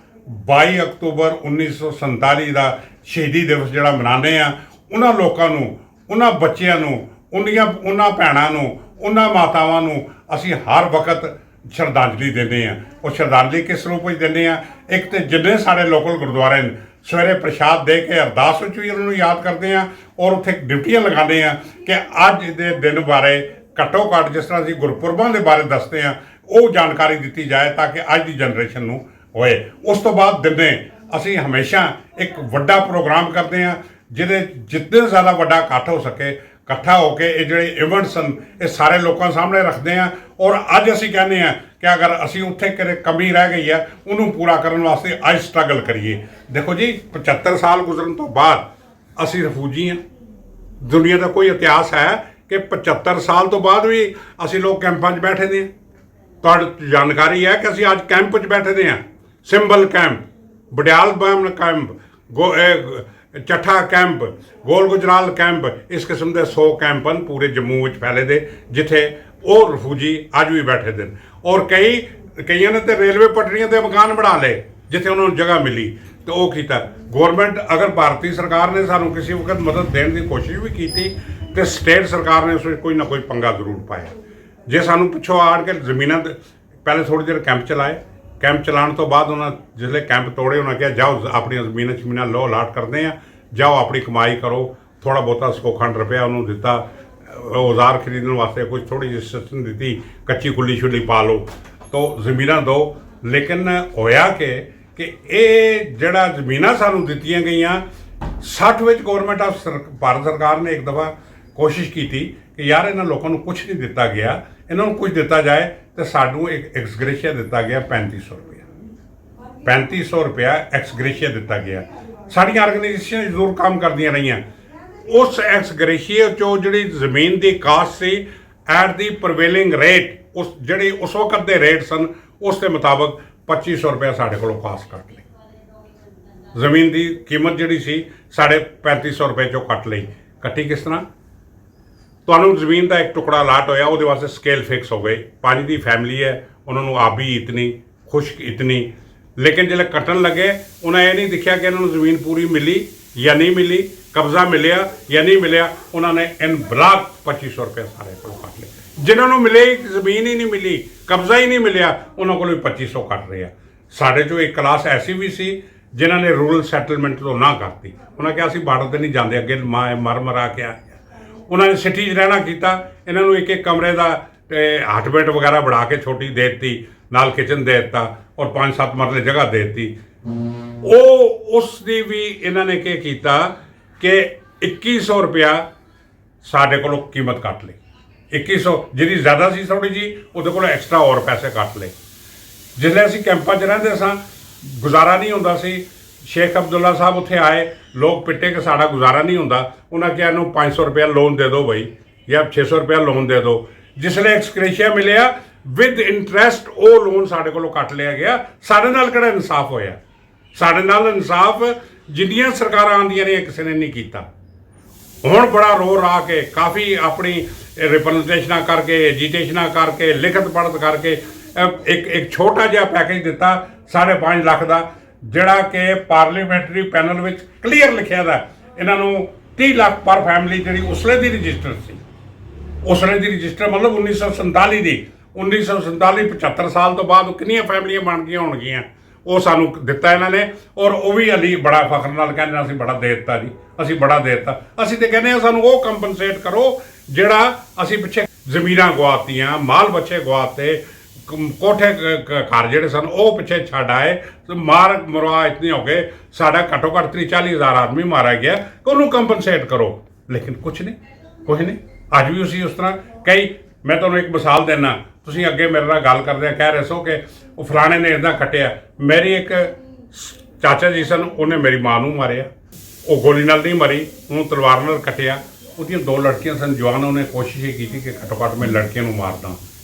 22 ਅਕਤੂਬਰ 1947 ਦਾ ਸ਼ਹੀਦੀ ਦਿਵਸ ਜਿਹੜਾ ਮਨਾਉਂਦੇ ਆ, ਉਹਨਾਂ ਲੋਕਾਂ ਨੂੰ, ਉਹਨਾਂ ਬੱਚਿਆਂ ਨੂੰ, ਉਹਨਾਂ ਭੈਣਾਂ ਨੂੰ, ਉਹਨਾਂ ਮਾਤਾਵਾਂ ਨੂੰ ਅਸੀਂ ਹਰ ਵਕਤ ਸ਼ਰਧਾਂਜਲੀ ਦਿੰਦੇ ਹਾਂ। ਉਹ ਸ਼ਰਧਾਂਜਲੀ ਕਿਸ ਰੂਪ ਵਿੱਚ ਦਿੰਦੇ ਹਾਂ? ਇੱਕ ਤਾਂ ਜਿੰਨੇ ਸਾਡੇ ਲੋਕਲ ਗੁਰਦੁਆਰੇ ਨੇ, ਸਵੇਰੇ ਪ੍ਰਸ਼ਾਦ ਦੇ ਕੇ ਅਰਦਾਸ ਵਿੱਚ ਵੀ ਉਹਨਾਂ ਨੂੰ ਯਾਦ ਕਰਦੇ ਹਾਂ ਔਰ ਉੱਥੇ ਡਿਊਟੀਆਂ ਲਗਾਉਂਦੇ ਹਾਂ ਕਿ ਅੱਜ ਦੇ ਦਿਨ ਬਾਰੇ ਘੱਟੋ ਘੱਟ, ਜਿਸ ਤਰ੍ਹਾਂ ਅਸੀਂ ਗੁਰਪੁਰਬਾਂ ਦੇ ਬਾਰੇ ਦੱਸਦੇ ਹਾਂ, ਉਹ ਜਾਣਕਾਰੀ ਦਿੱਤੀ ਜਾਏ ਤਾਂ ਕਿ ਅੱਜ ਦੀ ਜਨਰੇਸ਼ਨ ਨੂੰ ਹੋਏ। ਉਸ ਤੋਂ ਬਾਅਦ ਦਿਨੇ ਅਸੀਂ ਹਮੇਸ਼ਾ ਇੱਕ ਵੱਡਾ ਪ੍ਰੋਗਰਾਮ ਕਰਦੇ ਹਾਂ, ਜਿਹਦੇ ਜਿੰਨੇ ਜ਼ਿਆਦਾ ਵੱਡਾ ਇਕੱਠ ਹੋ ਸਕੇ, ਇਕੱਠਾ ਹੋ ਕੇ ਇਹ ਜਿਹੜੇ ਇਵੈਂਟਸ ਹਨ ਇਹ ਸਾਰੇ ਲੋਕਾਂ ਸਾਹਮਣੇ ਰੱਖਦੇ ਹਾਂ। ਔਰ ਅੱਜ ਅਸੀਂ ਕਹਿੰਦੇ ਹਾਂ ਕਿ ਅਗਰ ਅਸੀਂ ਉੱਥੇ ਕਿਤੇ ਕਮੀ ਰਹਿ ਗਈ ਹੈ, ਉਹਨੂੰ ਪੂਰਾ ਕਰਨ ਵਾਸਤੇ ਅੱਜ ਸਟਰਗਲ ਕਰੀਏ। ਦੇਖੋ ਜੀ, 75 ਸਾਲ ਗੁਜ਼ਰਨ ਤੋਂ ਬਾਅਦ ਅਸੀਂ ਰਿਫਿਊਜੀ ਹਾਂ। ਦੁਨੀਆ ਦਾ ਕੋਈ ਇਤਿਹਾਸ ਹੈ ਕਿ 75 ਸਾਲ ਤੋਂ ਬਾਅਦ ਵੀ ਅਸੀਂ ਲੋਕ ਕੈਂਪਾਂ 'ਚ ਬੈਠੇ ਨੇ? ਤੁਹਾਡੀ ਜਾਣਕਾਰੀ ਹੈ ਕਿ ਅਸੀਂ ਅੱਜ ਕੈਂਪ 'ਚ ਬੈਠੇ ਦੇ ਹਾਂ। Simbal camp, Badiyal camp, Chattha camp, Gol Gujral camp, ਇਸ ਕਿਸਮ ਦੇ 100 ਕੈਂਪ ਹਨ ਪੂਰੇ ਜੰਮੂ ਵਿੱਚ ਫੈਲੇ ਦੇ, ਜਿੱਥੇ ਉਹ ਰਿਫਿਊਜੀ ਅੱਜ ਵੀ ਬੈਠੇ ਦੇ। ਔਰ ਕਈਆਂ ਨੇ ਤਾਂ ਰੇਲਵੇ ਪਟੜੀਆਂ ਦੇ ਮਕਾਨ ਬਣਾ ਲਏ, ਜਿੱਥੇ ਉਹਨਾਂ ਨੂੰ ਜਗ੍ਹਾ ਮਿਲੀ ਤੇ ਉਹ ਕੀਤਾ। ਗਵਰਨਮੈਂਟ ਅਗਰ ਭਾਰਤੀ ਸਰਕਾਰ ਨੇ ਸਾਨੂੰ ਕਿਸੇ ਵਕਤ ਮਦਦ ਦੇਣ ਦੀ ਕੋਸ਼ਿਸ਼ ਵੀ ਕੀਤੀ ਤੇ ਸਟੇਟ ਸਰਕਾਰ ਨੇ ਉਸ ਵਿੱਚ ਕੋਈ ਨਾ ਕੋਈ ਪੰਗਾ ਜ਼ਰੂਰ ਪਾਇਆ। ਜੇ ਸਾਨੂੰ ਪਿੱਛੋਂ ਆੜ ਕੇ ਜ਼ਮੀਨਾਂ ਪਹਿਲੇ ਥੋੜ੍ਹੀ ਦੇਰ ਕੈਂਪ ਚਲਾਏ, ਕੈਂਪ ਚਲਾਉਣ ਤੋਂ ਬਾਅਦ ਉਹਨਾਂ ਜਿਸਲੇ ਕੈਂਪ ਤੋੜੇ ਉਹਨਾਂ ਕਿਹਾ ਜਾਓ ਆਪਣੀਆਂ ਜ਼ਮੀਨਾਂ ਲਓ, ਅਲਾਟ ਕਰਦੇ ਆ, ਜਾਓ ਆਪਣੀ ਕਮਾਈ ਕਰੋ। ਥੋੜ੍ਹਾ ਬਹੁਤਾ ਸਕੋਖੰਡ ਰੁਪਇਆ ਉਹਨੂੰ ਦਿੱਤਾ, ਔਜ਼ਾਰ ਖਰੀਦਣ ਵਾਸਤੇ ਕੁਝ ਥੋੜ੍ਹੀ ਜਿਹੀ ਸਿਸਟਮ ਦਿੱਤੀ, ਕੱਚੀ ਕੁੱਲੀ ਛੁੱਲੀ ਪਾ ਲਓ ਤੋ ਜ਼ਮੀਨਾਂ ਦਿਓ। ਲੇਕਿਨ ਹੋਇਆ ਕਿ ਇਹ ਜਿਹੜਾ ਜ਼ਮੀਨਾਂ ਸਾਨੂੰ ਦਿੱਤੀਆਂ ਗਈਆਂ 60 ਵਿੱਚ ਗਵਰਨਮੈਂਟ ਆਫ ਭਾਰਤ ਸਰਕਾਰ ਨੇ ਇੱਕ ਦਫਾ ਕੋਸ਼ਿਸ਼ ਕੀਤੀ ਕਿ ਯਾਰ ਇਹਨਾਂ ਲੋਕਾਂ ਨੂੰ ਕੁਝ ਨਹੀਂ ਦਿੱਤਾ ਗਿਆ, ਇਹਨਾਂ ਨੂੰ ਕੁਝ ਦਿੱਤਾ ਜਾਏ, ਤੇ ਸਾਨੂੰ ਇੱਕ ਐਕਸਗ੍ਰੇਸ਼ੀਆ ਦਿੱਤਾ ਗਿਆ 3500 ਰੁਪਇਆ। 3500 ਰੁਪਇਆ ਐਕਸਗ੍ਰੇਸ਼ੀਆ ਦਿੱਤਾ ਗਿਆ। ਸਾਡੀਆਂ ਆਰਗੇਨਾਈਜੇਸ਼ਨ ਜ਼ਰੂਰ ਕੰਮ ਕਰਦੀਆਂ ਰਹੀਆਂ। ਉਸ ਐਕਸਗ੍ਰੇਸ਼ੀਆ 'ਚੋਂ ਜਿਹੜੀ ਜ਼ਮੀਨ ਦੀ ਕਾਸਟ ਸੀ ਐਟ ਦੀ ਪ੍ਰਵੇਲਿੰਗ ਰੇਟ, ਉਸ ਜਿਹੜੀ ਉਸ ਵਕਤ ਦੇ ਰੇਟ ਸਨ ਉਸ ਦੇ ਮੁਤਾਬਕ 2500 ਰੁਪਇਆ ਸਾਡੇ ਕੋਲੋਂ ਕਾਸਟ ਕੱਟ ਲਈ। ਜ਼ਮੀਨ ਦੀ ਕੀਮਤ ਜਿਹੜੀ ਸੀ 3550 ਰੁਪਏ 'ਚੋਂ ਕੱਟ ਲਈ। ਕੱਟੀ ਕਿਸ ਤਰ੍ਹਾਂ? ਤੁਹਾਨੂੰ ਜ਼ਮੀਨ ਦਾ ਇੱਕ ਟੁਕੜਾ ਅਲਾਟ ਹੋਇਆ, ਉਹਦੇ ਵਾਸਤੇ ਸਕੇਲ ਫਿਕਸ ਹੋ ਗਏ। 5 ਦੀ ਫੈਮਿਲੀ ਹੈ, ਉਹਨਾਂ ਨੂੰ ਆਬੀ ਇਤਨੀ, ਖੁਸ਼ਕ ਇਤਨੀ। ਲੇਕਿਨ ਜਦੋਂ ਕੱਟਣ ਲੱਗੇ ਉਹਨਾਂ ਇਹ ਨਹੀਂ ਦੇਖਿਆ ਕਿ ਇਹਨਾਂ ਨੂੰ ਜ਼ਮੀਨ ਪੂਰੀ ਮਿਲੀ ਜਾਂ ਨਹੀਂ ਮਿਲੀ, ਕਬਜ਼ਾ ਮਿਲਿਆ ਜਾਂ ਨਹੀਂ ਮਿਲਿਆ। ਉਹਨਾਂ ਨੇ ਇਨ ਬਲਾਕ 2500 ਰੁਪਏ ਸਾਰੇ ਕੋਲੋਂ ਕੱਟ ਲਏ। ਜਿਨ੍ਹਾਂ ਨੂੰ ਮਿਲੇ ਜ਼ਮੀਨ ਹੀ ਨਹੀਂ ਮਿਲੀ, ਕਬਜ਼ਾ ਹੀ ਨਹੀਂ ਮਿਲਿਆ, ਉਹਨਾਂ ਕੋਲੋਂ 2500 ਕੱਟ ਰਹੇ ਆ। ਸਾਡੇ 'ਚੋਂ ਇੱਕ ਕਲਾਸ ਐਸੀ ਵੀ ਸੀ ਜਿਨ੍ਹਾਂ ਨੇ ਰੂਰਲ ਸੈਟਲਮੈਂਟ ਤੋਂ ਨਾ ਕਰਤੀ। ਉਹਨਾਂ ਕਿਹਾ ਅਸੀਂ ਬਾਰਡਰ 'ਤੇ ਨਹੀਂ ਜਾਂਦੇ, ਅੱਗੇ ਮਰ ਕੇ ਆ। ਉਹਨਾਂ ਨੇ ਸਿਟੀ 'ਚ ਰਹਿਣਾ ਕੀਤਾ। ਇਹਨਾਂ ਨੂੰ ਇੱਕ ਕਮਰੇ ਦਾ ਹੱਟ ਬੈੱਡ ਵਗੈਰਾ ਬਣਾ ਕੇ ਛੋਟੀ ਦੇ ਦਿੱਤੀ, ਨਾਲ ਕਿਚਨ ਦੇ ਦਿੱਤਾ ਔਰ 5-7 ਮਰਲੇ ਜਗ੍ਹਾ ਦੇ ਦਿੱਤੀ। ਉਹ ਉਸ ਦੀ ਵੀ ਇਹਨਾਂ ਨੇ ਕੀ ਕੀਤਾ ਕਿ 2100 ਰੁਪਇਆ ਸਾਡੇ ਕੋਲੋਂ ਕੀਮਤ ਕੱਟ ਲਈ। 2100 ਜਿਹਦੀ ਜ਼ਿਆਦਾ ਸੀ ਥੋੜ੍ਹੀ ਜੀ, ਉਹਦੇ ਕੋਲ ਐਕਸਟਰਾ ਹੋਰ ਪੈਸੇ ਕੱਟ ਲਏ। ਜਿਸਲੇ ਅਸੀਂ ਕੈਂਪਾਂ 'ਚ ਰਹਿੰਦੇ ਸਾਂ, ਗੁਜ਼ਾਰਾ ਨਹੀਂ ਹੁੰਦਾ ਸੀ। ਸ਼ੇਖ ਅਬਦੁੱਲਾ ਸਾਹਿਬ ਉੱਥੇ ਆਏ, ਲੋਕ ਪਿੱਟੇ ਕਿ ਸਾਡਾ ਗੁਜ਼ਾਰਾ ਨਹੀਂ ਹੁੰਦਾ। ਉਹਨਾਂ ਕਿਹਾ ਇਹਨੂੰ 500 ਰੁਪਇਆ ਲੋਨ ਦੇ ਦਿਓ ਬਈ, ਜਾਂ 600 ਰੁਪਇਆ ਲੋਨ ਦੇ ਦਿਓ। ਜਿਸਲੇ ਐਕਸਕ੍ਰੇਸ਼ੀਆ ਮਿਲਿਆ ਵਿਦ ਇੰਟਰਸਟ ਉਹ ਲੋਨ ਸਾਡੇ ਕੋਲੋਂ ਕੱਟ ਲਿਆ ਗਿਆ। ਸਾਡੇ ਨਾਲ ਕਿਹੜਾ ਇਨਸਾਫ ਹੋਇਆ? ਸਾਡੇ ਨਾਲ ਇਨਸਾਫ ਜਿੰਨੀਆਂ ਸਰਕਾਰਾਂ ਆਉਂਦੀਆਂ ਨੇ ਕਿਸੇ ਨੇ ਨਹੀਂ ਕੀਤਾ। ਹੁਣ ਬੜਾ ਰੋ ਰਾ ਕੇ ਕਾਫੀ ਆਪਣੀ ਰਿਪਰੈਜ਼ੈਂਟੇਸ਼ਨਾਂ ਕਰਕੇ, ਐਜੀਟੇਸ਼ਨਾਂ ਕਰਕੇ, ਲਿਖਤ ਪੜ੍ਹਤ ਕਰਕੇ ਇੱਕ ਛੋਟਾ ਜਿਹਾ ਪੈਕੇਜ ਦਿੱਤਾ 5.5 ਲੱਖ ਦਾ, ਜਿਹੜਾ ਕਿ ਪਾਰਲੀਮੈਂਟਰੀ ਪੈਨਲ ਵਿੱਚ ਕਲੀਅਰ ਲਿਖਿਆ ਦਾ ਇਹਨਾਂ ਨੂੰ 30 ਲੱਖ ਪਰ ਫੈਮਿਲੀ, ਜਿਹੜੀ ਉਸਲੇ ਦੀ ਰਜਿਸਟਰ ਸੀ। ਉਸਲੇ ਦੀ ਰਜਿਸਟਰ ਮਤਲਬ 1947 ਦੀ। 1947 75 ਸਾਲ ਤੋਂ ਬਾਅਦ ਕਿੰਨੀਆਂ ਫੈਮਲੀਆਂ ਬਣ ਗਈਆਂ ਹੋਣਗੀਆਂ, ਉਹ ਸਾਨੂੰ ਦਿੱਤਾ ਇਹਨਾਂ ਨੇ। ਔਰ ਉਹ ਵੀ ਅਲੀ ਬੜਾ ਫਖਰ ਨਾਲ ਕਹਿੰਦੇ ਅਸੀਂ ਬੜਾ ਦੇ ਦਿੱਤਾ ਜੀ, ਅਸੀਂ ਬੜਾ ਦੇ ਦਿੱਤਾ। ਅਸੀਂ ਤੇ ਕਹਿੰਦੇ ਹਾਂ ਸਾਨੂੰ ਉਹ ਕੰਪਨਸੇਟ ਕਰੋ ਜਿਹੜਾ ਅਸੀਂ ਪਿੱਛੇ ਜ਼ਮੀਨਾਂ ਗਵਾਤੀਆਂ, ਮਾਲ ਬੱਚੇ ਗਵਾਤੇ, ਕੋਠੇ ਘਰ ਜਿਹੜੇ ਸਨ ਉਹ ਪਿੱਛੇ ਛੱਡ ਆਏ। ਮਾਰ ਮਰਵਾ ਇਤਨੀ ਹੋ ਗਏ, ਸਾਡਾ ਘੱਟੋ ਘੱਟ 30-40 ਹਜ਼ਾਰ ਆਦਮੀ ਮਾਰਿਆ ਗਿਆ, ਉਹਨੂੰ ਕੰਪਨਸੇਟ ਕਰੋ। ਲੇਕਿਨ ਕੁਛ ਨਹੀਂ। ਅੱਜ ਵੀ ਅਸੀਂ ਉਸ ਤਰ੍ਹਾਂ ਕਈ, ਮੈਂ ਤੁਹਾਨੂੰ ਇੱਕ ਮਿਸਾਲ ਦੇਣਾ। ਤੁਸੀਂ ਅੱਗੇ ਮੇਰੇ ਨਾਲ ਗੱਲ ਕਰਦੇ ਕਹਿ ਰਹੇ ਸੋ ਕਿ ਉਹ ਫਲਾਣੇ ਨੇ ਇੱਦਾਂ ਕੱਟਿਆ। ਮੇਰੀ ਇੱਕ ਚਾਚਾ ਜੀ ਸਨ, ਉਹਨੇ ਮੇਰੀ ਮਾਂ ਨੂੰ ਮਾਰਿਆ। ਉਹ ਗੋਲੀ ਨਾਲ ਨਹੀਂ ਮਰੀ, ਉਹਨੂੰ ਤਲਵਾਰ ਨਾਲ ਕੱਟਿਆ। ਉਹਦੀਆਂ 2 ਲੜਕੀਆਂ ਸਨ ਜਵਾਨ। ਉਹਨੇ ਕੋਸ਼ਿਸ਼ ਇਹ ਕੀਤੀ ਕਿ ਘੱਟੋ ਘੱਟ ਮੈਂ ਲੜਕੀਆਂ ਨੂੰ ਮਾਰਦਾ।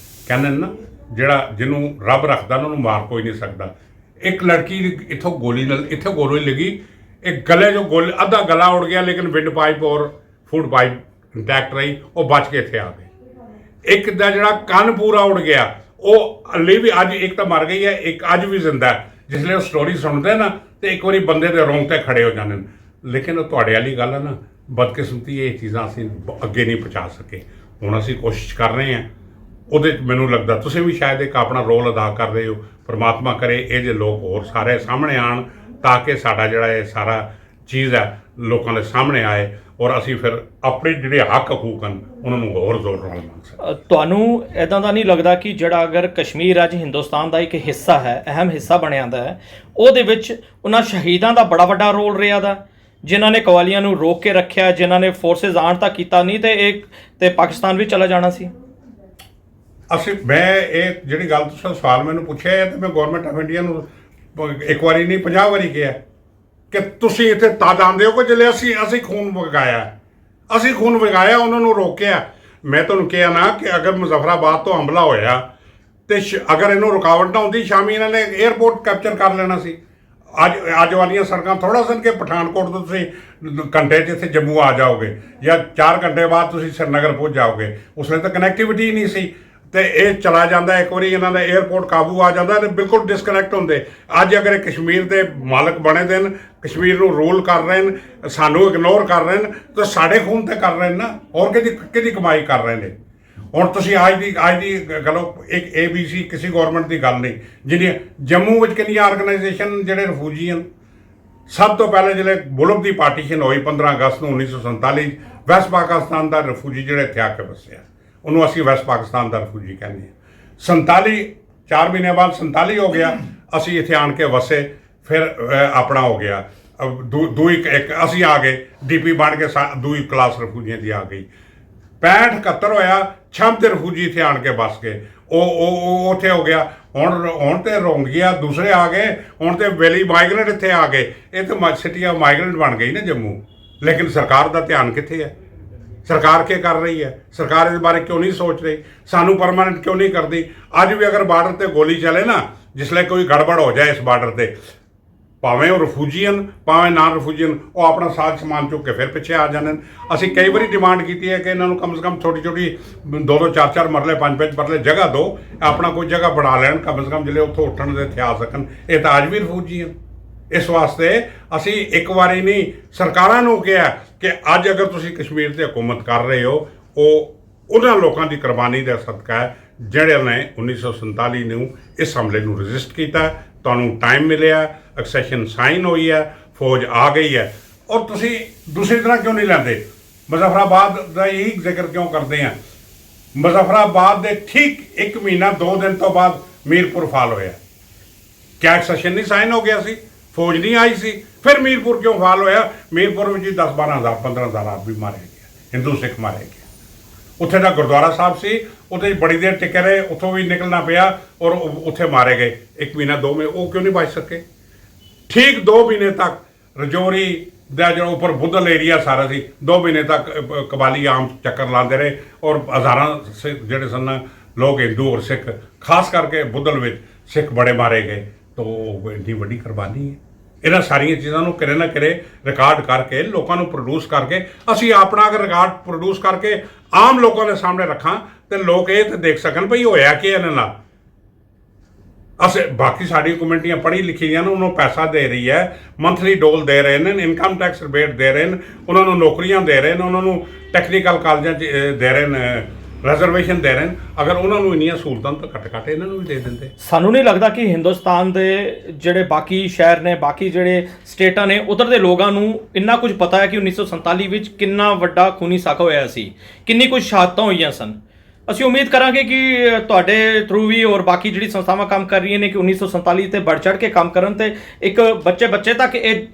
ਕਹਿੰਦੇ ਨਾ ਜਿਹਨੂੰ ਰੱਬ ਰੱਖਦਾ ਉਹਨੂੰ ਮਾਰ ਕੋਈ ਨਹੀਂ ਸਕਦਾ। ਇੱਕ ਲੜਕੀ ਇੱਥੋਂ ਗੋਲੀ ਨਾਲ ਇੱਥੇ ਗੋਲੀ ਲੱਗੀ, ਇੱਕ ਗਲੇ 'ਚੋਂ ਗੋਲੀ ਅੱਧਾ ਗਲਾ ਉੜ ਗਿਆ, ਲੇਕਿਨ ਵਿੰਡ ਪਾਈਪ ਔਰ ਫੂਡ ਪਾਈਪ ਇੰਟੈਕਟ ਰਹੀ, ਉਹ ਬਚ ਕੇ ਇੱਥੇ ਆ ਗਏ। ਇੱਕ ਦਾ ਜਿਹੜਾ ਕੰਨ ਪੂਰਾ ਉੜ ਗਿਆ, ਉਹ ਹਲੇ ਵੀ ਅੱਜ ਇੱਕ ਤਾਂ ਮਰ ਗਈ ਹੈ, ਇੱਕ ਅੱਜ ਵੀ ਜ਼ਿੰਦਾ ਹੈ। ਜਿਸਲੇ ਉਹ ਸਟੋਰੀ ਸੁਣਦੇ ਨਾ ਤੇ ਇੱਕ ਵਾਰੀ ਬੰਦੇ ਦੇ ਰੋਂਗਟੇ ਖੜੇ ਹੋ ਜਾਂਦੇ ਨੇ। ਲੇਕਿਨ ਉਹ ਤੁਹਾਡੇ ਵਾਲੀ ਗੱਲ ਹੈ ਨਾ, ਬਦਕਿਸਮਤੀ ਇਹ ਚੀਜ਼ਾਂ ਅਸੀਂ ਅੱਗੇ ਨਹੀਂ ਪਹੁੰਚਾ ਸਕੇ। ਹੁਣ ਅਸੀਂ ਕੋਸ਼ਿਸ਼ ਕਰ ਰਹੇ ਹਾਂ। ਉਹਦੇ 'ਚ ਮੈਨੂੰ ਲੱਗਦਾ ਤੁਸੀਂ ਵੀ ਸ਼ਾਇਦ ਇੱਕ ਆਪਣਾ ਰੋਲ ਅਦਾ ਕਰ ਰਹੇ ਹੋ। ਪਰਮਾਤਮਾ ਕਰੇ ਇਹ ਜਿਹੇ ਲੋਕ ਹੋਰ ਸਾਰੇ ਸਾਹਮਣੇ ਆਉਣ, ਤਾਂ ਕਿ ਸਾਡਾ ਜਿਹੜਾ ਇਹ ਸਾਰਾ ਚੀਜ਼ ਹੈ ਲੋਕਾਂ ਦੇ ਸਾਹਮਣੇ ਆਏ ਔਰ ਅਸੀਂ ਫਿਰ ਆਪਣੇ ਜਿਹੜੇ ਹੱਕ ਹਕੂਕ ਹਨ ਉਹਨਾਂ ਨੂੰ ਹੋਰ ਜ਼ੋਰ ਨਾਲ ਮੰਗ ਸਕੀਏ। ਤੁਹਾਨੂੰ ਇੱਦਾਂ ਦਾ ਨਹੀਂ ਲੱਗਦਾ ਕਿ ਜਿਹੜਾ ਅਗਰ ਕਸ਼ਮੀਰ ਅੱਜ ਹਿੰਦੁਸਤਾਨ ਦਾ ਇੱਕ ਹਿੱਸਾ ਹੈ, ਅਹਿਮ ਹਿੱਸਾ ਬਣਿਆ ਦਾ ਹੈ, ਉਹਦੇ ਵਿੱਚ ਉਹਨਾਂ ਸ਼ਹੀਦਾਂ ਦਾ ਬੜਾ ਵੱਡਾ ਰੋਲ ਰਿਹਾ ਦਾ, ਜਿਨ੍ਹਾਂ ਨੇ ਕਵਾਲੀਆਂ ਨੂੰ ਰੋਕ ਕੇ ਰੱਖਿਆ, ਜਿਨ੍ਹਾਂ ਨੇ ਫੋਰਸਿਸ ਆਉਣ ਤੱਕ ਕੀਤਾ, ਨਹੀਂ ਤੇ ਪਾਕਿਸਤਾਨ ਵੀ ਚਲਾ ਜਾਣਾ ਸੀ। ਮੈਂ ਇਹ ਜਿਹੜੀ ਗੱਲ ਤੁਸੀਂ ਸਵਾਲ ਮੈਨੂੰ ਪੁੱਛਿਆ ਹੈ ਤੇ ਮੈਂ ਗੌਰਮੈਂਟ ਆਫ ਇੰਡੀਆ ਨੂੰ ਇੱਕ ਵਾਰੀ ਨਹੀਂ 50 ਵਾਰੀ ਕਿਹਾ ਕਿ ਤੁਸੀਂ ਇੱਥੇ ਤਾਂ ਜਾਣਦੇ ਹੋ ਕਿ ਜਿਹੜੇ ਅਸੀਂ ਖੂਨ ਵਗਾਇਆ, ਉਹਨਾਂ ਨੂੰ ਰੋਕਿਆ। ਮੈਂ ਤੁਹਾਨੂੰ ਕਿਹਾ ਨਾ ਕਿ ਅਗਰ ਮੁਜ਼ੱਫਰਾਬਾਦ ਤੋਂ ਹਮਲਾ ਹੋਇਆ ਤੇ ਅਗਰ ਇਹਨੂੰ ਰੁਕਾਵਟ ਨਾ ਹੁੰਦੀ, ਸ਼ਾਮੀ ਇਹਨਾਂ ਨੇ 에ਅਰਪੋਰਟ ਕੈਪਚਰ ਕਰ ਲੈਣਾ ਸੀ। ਅੱਜ ਵਾਲੀਆਂ ਸੜਕਾਂ ਥੋੜ੍ਹਾ ਸਨ ਕਿ ਪਠਾਨਕੋਟ ਤੋਂ ਤੁਸੀਂ ਘੰਟੇ 'ਚ ਇੱਥੇ ਜੰਮੂ ਆ ਜਾਓਗੇ ਜਾਂ 4 ਘੰਟੇ ਬਾਅਦ ਤੁਸੀਂ ਸ਼੍ਰੀਨਗਰ ਪਹੁੰਚ ਜਾਓਗੇ। ਉਸ ਵੇਲੇ ਤਾਂ ਕਨੈਕਟੀਵਿਟੀ ਹੀ ਨਹੀਂ ਸੀ। ਤੇ ਇਹ ਚਲਾ ਜਾਂਦਾ, ਇੱਕ ਵਾਰੀ ਇਹਨਾਂ ਦਾ 에ਅਰਪੋਰਟ ਕਾਬੂ ਆ ਜਾਂਦਾ ਤੇ ਬਿਲਕੁਲ ਡਿਸਕਨੈਕਟ ਹੁੰਦੇ। ਅੱਜ ਅਗਰ ਇਹ ਕਸ਼ਮੀਰ ਦੇ ਮਾਲਕ ਬਣੇ ਦੇ ਨੇ, ਕਸ਼ਮੀਰ ਨੂੰ ਰੂਲ ਕਰ ਰਹੇ ਨੇ, ਸਾਨੂੰ ਇਗਨੋਰ ਕਰ ਰਹੇ ਨੇ, ਤਾਂ ਸਾਡੇ ਖੂਨ ਤੇ ਕਰ ਰਹੇ ਨੇ ਨਾ, ਹੋਰ ਕਿਹਦੀ ਕਮਾਈ ਕਰ ਰਹੇ ਨੇ। ਹੁਣ ਤੁਸੀਂ ਅੱਜ ਦੀ ਗੱਲੋਂ ਇੱਕ ABC ਕਿਸੇ ਗੌਰਮੈਂਟ ਦੀ ਗੱਲ ਨਹੀਂ, ਜਿਹੜੀਆਂ ਜੰਮੂ ਵਿੱਚ ਕਿੰਨੀਆਂ ਆਰਗੇਨਾਈਜੇਸ਼ਨ ਜਿਹੜੇ ਰਿਫਿਊਜੀ ਹਨ। ਸਭ ਤੋਂ ਪਹਿਲੇ ਜਿਹੜੇ ਮੁਲਕ ਦੀ ਪਾਰਟੀਸ਼ਨ ਹੋਈ 15 ਅਗਸਤ ਨੂੰ 1947, ਵੈਸਟ ਪਾਕਿਸਤਾਨ ਦਾ ਰਿਫਿਊਜੀ ਜਿਹੜੇ ਇੱਥੇ ਆ ਕੇ ਵਸਿਆ, ਉਹਨੂੰ ਅਸੀਂ ਵੈਸਟ ਪਾਕਿਸਤਾਨ ਦਾ ਰਿਫਿਊਜੀ ਕਹਿੰਦੇ ਹਾਂ। 47 4 ਮਹੀਨੇ ਬਾਅਦ 47 ਹੋ ਗਿਆ, ਅਸੀਂ ਇੱਥੇ ਆਣ ਕੇ ਵਸੇ, ਫਿਰ ਆਪਣਾ ਹੋ ਗਿਆ ਇੱਕ ਅਸੀਂ ਆ ਗਏ, DP ਬਣ ਕੇ ਦੂਈ ਕਲਾਸ ਰਿਫਿਊਜੀਆਂ ਦੀ ਆ ਗਈ। 65 71 ਹੋਇਆ, 76 ਰਿਫਿਊਜੀ ਇੱਥੇ ਆਣ ਕੇ ਵਸ ਗਏ, ਉਹ ਉੱਥੇ ਹੋ ਗਿਆ। ਹੁਣ ਤੇ ਰੋਂਗੀਆ ਦੂਸਰੇ ਆ ਗਏ, ਹੁਣ ਤੇ ਵੈਲੀ ਮਾਈਗ੍ਰੈਂਟ ਇੱਥੇ ਆ ਗਏ। ਇਹ ਤਾਂ ਸਿਟੀ ਆਫ ਮਾਈਗ੍ਰੈਂਟ ਬਣ ਗਈ ਨਾ ਜੰਮੂ। ਲੇਕਿਨ ਸਰਕਾਰ ਦਾ ਧਿਆਨ ਕਿੱਥੇ ਹੈ? ਸਰਕਾਰ ਕੀ ਕਰ ਰਹੀ ਹੈ? ਸਰਕਾਰ ਇਸ ਬਾਰੇ ਕਿਉਂ ਨਹੀਂ ਸੋਚ ਰਹੀ? ਸਾਨੂੰ ਪਰਮਾਨੈਂਟ ਕਿਉਂ ਨਹੀਂ ਕਰਦੀ? ਅੱਜ ਵੀ ਅਗਰ ਬਾਰਡਰ ਤੇ ਗੋਲੀ ਚੱਲੇ ਨਾ, ਜਿਸਲੇ ਕੋਈ ਗੜਬੜ ਹੋ ਜਾਏ ਇਸ ਬਾਰਡਰ ਤੇ, ਭਾਵੇਂ ਉਹ ਰਿਫਿਊਜੀਅਨ ਭਾਵੇਂ ਨਾਨ ਰਿਫਿਊਜੀਅਨ, ਉਹ ਆਪਣਾ ਸਾਜ ਸਮਾਨ ਚੁੱਕ ਕੇ ਫਿਰ ਪਿੱਛੇ ਆ ਜਾਂਦੇ ਨੇ। ਅਸੀਂ ਕਈ ਵਾਰੀ ਡਿਮਾਂਡ ਕੀਤੀ ਹੈ ਕਿ ਇਹਨਾਂ ਨੂੰ ਕਮ ਸੇ ਕਮ ਛੋਟੀ 2-2 4-4 ਮਰਲੇ 5-5 ਮਰਲੇ ਜਗ੍ਹਾ ਦਿਓ, ਆਪਣਾ ਕੋਈ ਜਗ੍ਹਾ ਬਣਾ ਲੈਣ ਕਮ ਸੇ ਕਮ, ਜਿਹੜੇ ਉੱਥੋਂ ਉੱਠਣ ਦੇ ਇੱਥੇ ਆ ਸਕਣ। ਇਹ ਤਾਂ ਅੱਜ ਵੀ ਰਿਫਿਊਜੀਅਨ। ਇਸ ਵਾਸਤੇ ਅਸੀਂ ਇੱਕ ਵਾਰੀ ਨਹੀਂ ਸਰਕਾਰਾਂ ਨੂੰ ਕਿਹਾ ਕਿ ਅੱਜ ਅਗਰ ਤੁਸੀਂ ਕਸ਼ਮੀਰ ਤੇ ਹਕੂਮਤ ਕਰ ਰਹੇ ਹੋ, ਉਹ ਉਹਨਾਂ ਲੋਕਾਂ ਦੀ ਕੁਰਬਾਨੀ ਦਾ ਸਦਕਾ ਹੈ ਜਿਹੜੇ ਨੇ 1947 ਨੂੰ ਇਸ ਹਮਲੇ ਨੂੰ ਰਜਿਸਟ ਕੀਤਾ। ਤੁਹਾਨੂੰ ਟਾਈਮ ਮਿਲਿਆ, ਐਕਸੈਸ਼ਨ ਸਾਈਨ ਹੋਈ ਹੈ, ਫੌਜ ਆ ਗਈ ਹੈ, ਔਰ ਤੁਸੀਂ ਦੂਸਰੀ ਤਰ੍ਹਾਂ ਕਿਉਂ ਨਹੀਂ ਲੈਂਦੇ? ਮੁਜ਼ੱਫਰਾਬਾਦ ਦਾ ਇਹੀ ਜ਼ਿਕਰ ਕਿਉਂ ਕਰਦੇ ਆ? ਮੁਜ਼ੱਫਰਾਬਾਦ ਦੇ ਠੀਕ 1 ਮਹੀਨਾ 2 ਦਿਨ ਤੋਂ ਬਾਅਦ ਮੀਰਪੁਰ ਫਾਲ ਹੋਇਆ। ਕਿਆ ਐਕਸੈਸ਼ਨ ਨਹੀਂ ਸਾਈਨ ਹੋ ਗਿਆ ਸੀ? ਫੌਜ ਨਹੀਂ ਆਈ ਸੀ? ਫਿਰ ਮੀਰਪੁਰ ਕਿਉਂ ਫਾਲ ਹੋਇਆ? ਮੀਰਪੁਰ ਵਿੱਚ 10-12 ਹਜ਼ਾਰ 15 ਹਜ਼ਾਰ ਆਦਮੀ ਮਾਰੇ ਗਏ, ਹਿੰਦੂ ਸਿੱਖ ਮਾਰੇ ਗਏ। ਉੱਥੇ ਦਾ ਗੁਰਦੁਆਰਾ ਸਾਹਿਬ ਸੀ, ਉੱਥੇ ਬੜੀ ਦੇਰ ਟਿਕੇ ਰਹੇ, ਉੱਥੋਂ ਵੀ ਨਿਕਲਣਾ ਪਿਆ ਔਰ ਉੱਥੇ ਮਾਰੇ ਗਏ। 1 ਮਹੀਨਾ 2 ਮਹੀਨੇ ਉਹ ਕਿਉਂ ਨਹੀਂ ਬਚ ਸਕੇ? ਠੀਕ 2 ਮਹੀਨੇ ਤੱਕ ਰਜੌਰੀ ਦਾ ਜਿਹੜਾ ਉੱਪਰ ਬੁੱਧਲ ਏਰੀਆ ਸਾਰਾ ਸੀ, 2 ਮਹੀਨੇ ਤੱਕ ਕਬਾਲੀ ਆਮ ਚੱਕਰ ਲਾਉਂਦੇ ਰਹੇ ਔਰ ਹਜ਼ਾਰਾਂ ਜਿਹੜੇ ਸਨ ਲੋਕ ਹਿੰਦੂ ਔਰ ਸਿੱਖ, ਖਾਸ ਕਰਕੇ ਬੁੱਧਲ ਵਿੱਚ ਸਿੱਖ ਬੜੇ ਮਾਰੇ ਗਏ। ਤਾਂ ਇੰਨੀ ਵੱਡੀ ਕੁਰਬਾਨੀ ਹੈ। ਇਹਨਾਂ ਸਾਰੀਆਂ ਚੀਜ਼ਾਂ ਨੂੰ ਕਿਤੇ ਨਾ ਕਿਤੇ ਰਿਕਾਰਡ ਕਰਕੇ, ਲੋਕਾਂ ਨੂੰ ਪ੍ਰੋਡਿਊਸ ਕਰਕੇ, ਅਸੀਂ ਆਪਣਾ ਅਗਰ ਰਿਕਾਰਡ ਪ੍ਰੋਡਿਊਸ ਕਰਕੇ ਆਮ ਲੋਕਾਂ ਦੇ ਸਾਹਮਣੇ ਰੱਖਾਂ ਤੇ ਲੋਕ ਇਹ ਤਾਂ ਦੇਖ ਸਕਣ ਭਈ ਹੋਇਆ ਕੀ ਇਹਨਾਂ ਨਾਲ। ਅਸੀਂ ਬਾਕੀ ਸਾਡੀ ਕਮਿਊਨਿਟੀਆਂ ਪੜ੍ਹੀ ਲਿਖੀਆਂ ਨੇ, ਉਹਨਾਂ ਨੂੰ ਪੈਸਾ ਦੇ ਰਹੀ ਹੈ, ਮੰਥਲੀ ਡੋਲ ਦੇ ਰਹੇ ਨੇ, ਇਨਕਮ ਟੈਕਸ ਰਿਬੇਟ ਦੇ ਰਹੇ ਨੇ, ਉਹਨਾਂ ਨੂੰ ਨੌਕਰੀਆਂ ਦੇ ਰਹੇ ਨੇ, ਉਹਨਾਂ ਨੂੰ ਟੈਕਨੀਕਲ ਕਾਲਜਾਂ 'ਚ ਦੇ ਰਹੇ ਨੇ, ਰਿਜ਼ਰਵੇਸ਼ਨ ਦੇ ਰਹੇ ਨੇ। ਅਗਰ ਉਹਨਾਂ ਨੂੰ ਇੰਨੀਆਂ ਸਹੂਲਤਾਂ ਤਾਂ ਘੱਟ ਇਹਨਾਂ ਨੂੰ ਵੀ ਦੇ ਦਿੰਦੇ। ਸਾਨੂੰ ਨਹੀਂ ਲੱਗਦਾ ਕਿ ਹਿੰਦੁਸਤਾਨ ਦੇ ਜਿਹੜੇ ਬਾਕੀ ਸ਼ਹਿਰ ਨੇ, ਬਾਕੀ ਜਿਹੜੇ ਸਟੇਟਾਂ ਨੇ, ਉਧਰ ਦੇ ਲੋਕਾਂ ਨੂੰ ਇੰਨਾ ਕੁਝ ਪਤਾ ਹੈ ਕਿ 1947 ਵਿੱਚ ਕਿੰਨਾ ਵੱਡਾ ਖੂਨੀ ਸਾਕਾ ਹੋਇਆ ਸੀ, ਕਿੰਨੀ ਕੁਝ ਸ਼ਹਾਦਤਾਂ ਹੋਈਆਂ ਸਨ। ਅਸੀਂ ਉਮੀਦ ਕਰਾਂਗੇ ਕਿ ਤੁਹਾਡੇ ਥਰੂ ਵੀ ਔਰ ਬਾਕੀ ਜਿਹੜੀ ਸੰਸਥਾਵਾਂ ਕੰਮ ਕਰ ਰਹੀਆਂ ਨੇ ਕਿ 1947 ਤੇ ਵੱਧ ਚੜ੍ਹ ਕੇ ਕੰਮ ਕਰਨ ਤੇ ਇੱਕ ਬੱਚੇ ਤੱਕ ਇਹ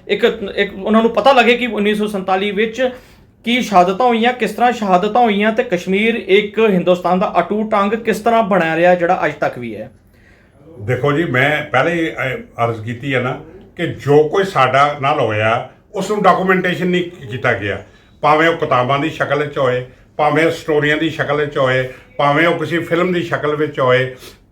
ਇੱਕ ਉਹਨਾਂ ਨੂੰ ਪਤਾ ਲੱਗੇ ਕਿ 1947 ਵਿੱਚ ਕੀ ਸ਼ਹਾਦਤਾਂ ਹੋਈਆਂ, ਕਿਸ ਤਰ੍ਹਾਂ ਸ਼ਹਾਦਤਾਂ ਹੋਈਆਂ, ਤੇ ਕਸ਼ਮੀਰ ਇੱਕ ਹਿੰਦੁਸਤਾਨ ਦਾ ਅਟੂਟ ਅੰਗ ਕਿਸ ਤਰ੍ਹਾਂ ਬਣਿਆ ਰਿਹਾ ਜਿਹੜਾ ਅੱਜ ਤੱਕ ਵੀ ਹੈ। ਦੇਖੋ ਜੀ, ਮੈਂ ਪਹਿਲੇ ਹੀ ਅਰਜ਼ ਕੀਤੀ ਹੈ ਨਾ ਕਿ ਜੋ ਕੋਈ ਸਾਡਾ ਨਾਲ ਹੋਇਆ ਉਸ ਨੂੰ ਡਾਕੂਮੈਂਟੇਸ਼ਨ ਨਹੀਂ ਕੀਤਾ ਗਿਆ, ਭਾਵੇਂ ਉਹ ਕਿਤਾਬਾਂ ਦੀ ਸ਼ਕਲ ਵਿੱਚ ਹੋਏ, ਭਾਵੇਂ ਸਟੋਰੀਆਂ ਦੀ ਸ਼ਕਲ ਵਿੱਚ ਹੋਏ, ਭਾਵੇਂ ਉਹ ਕਿਸੇ ਫਿਲਮ ਦੀ ਸ਼ਕਲ ਵਿੱਚ ਹੋਏ,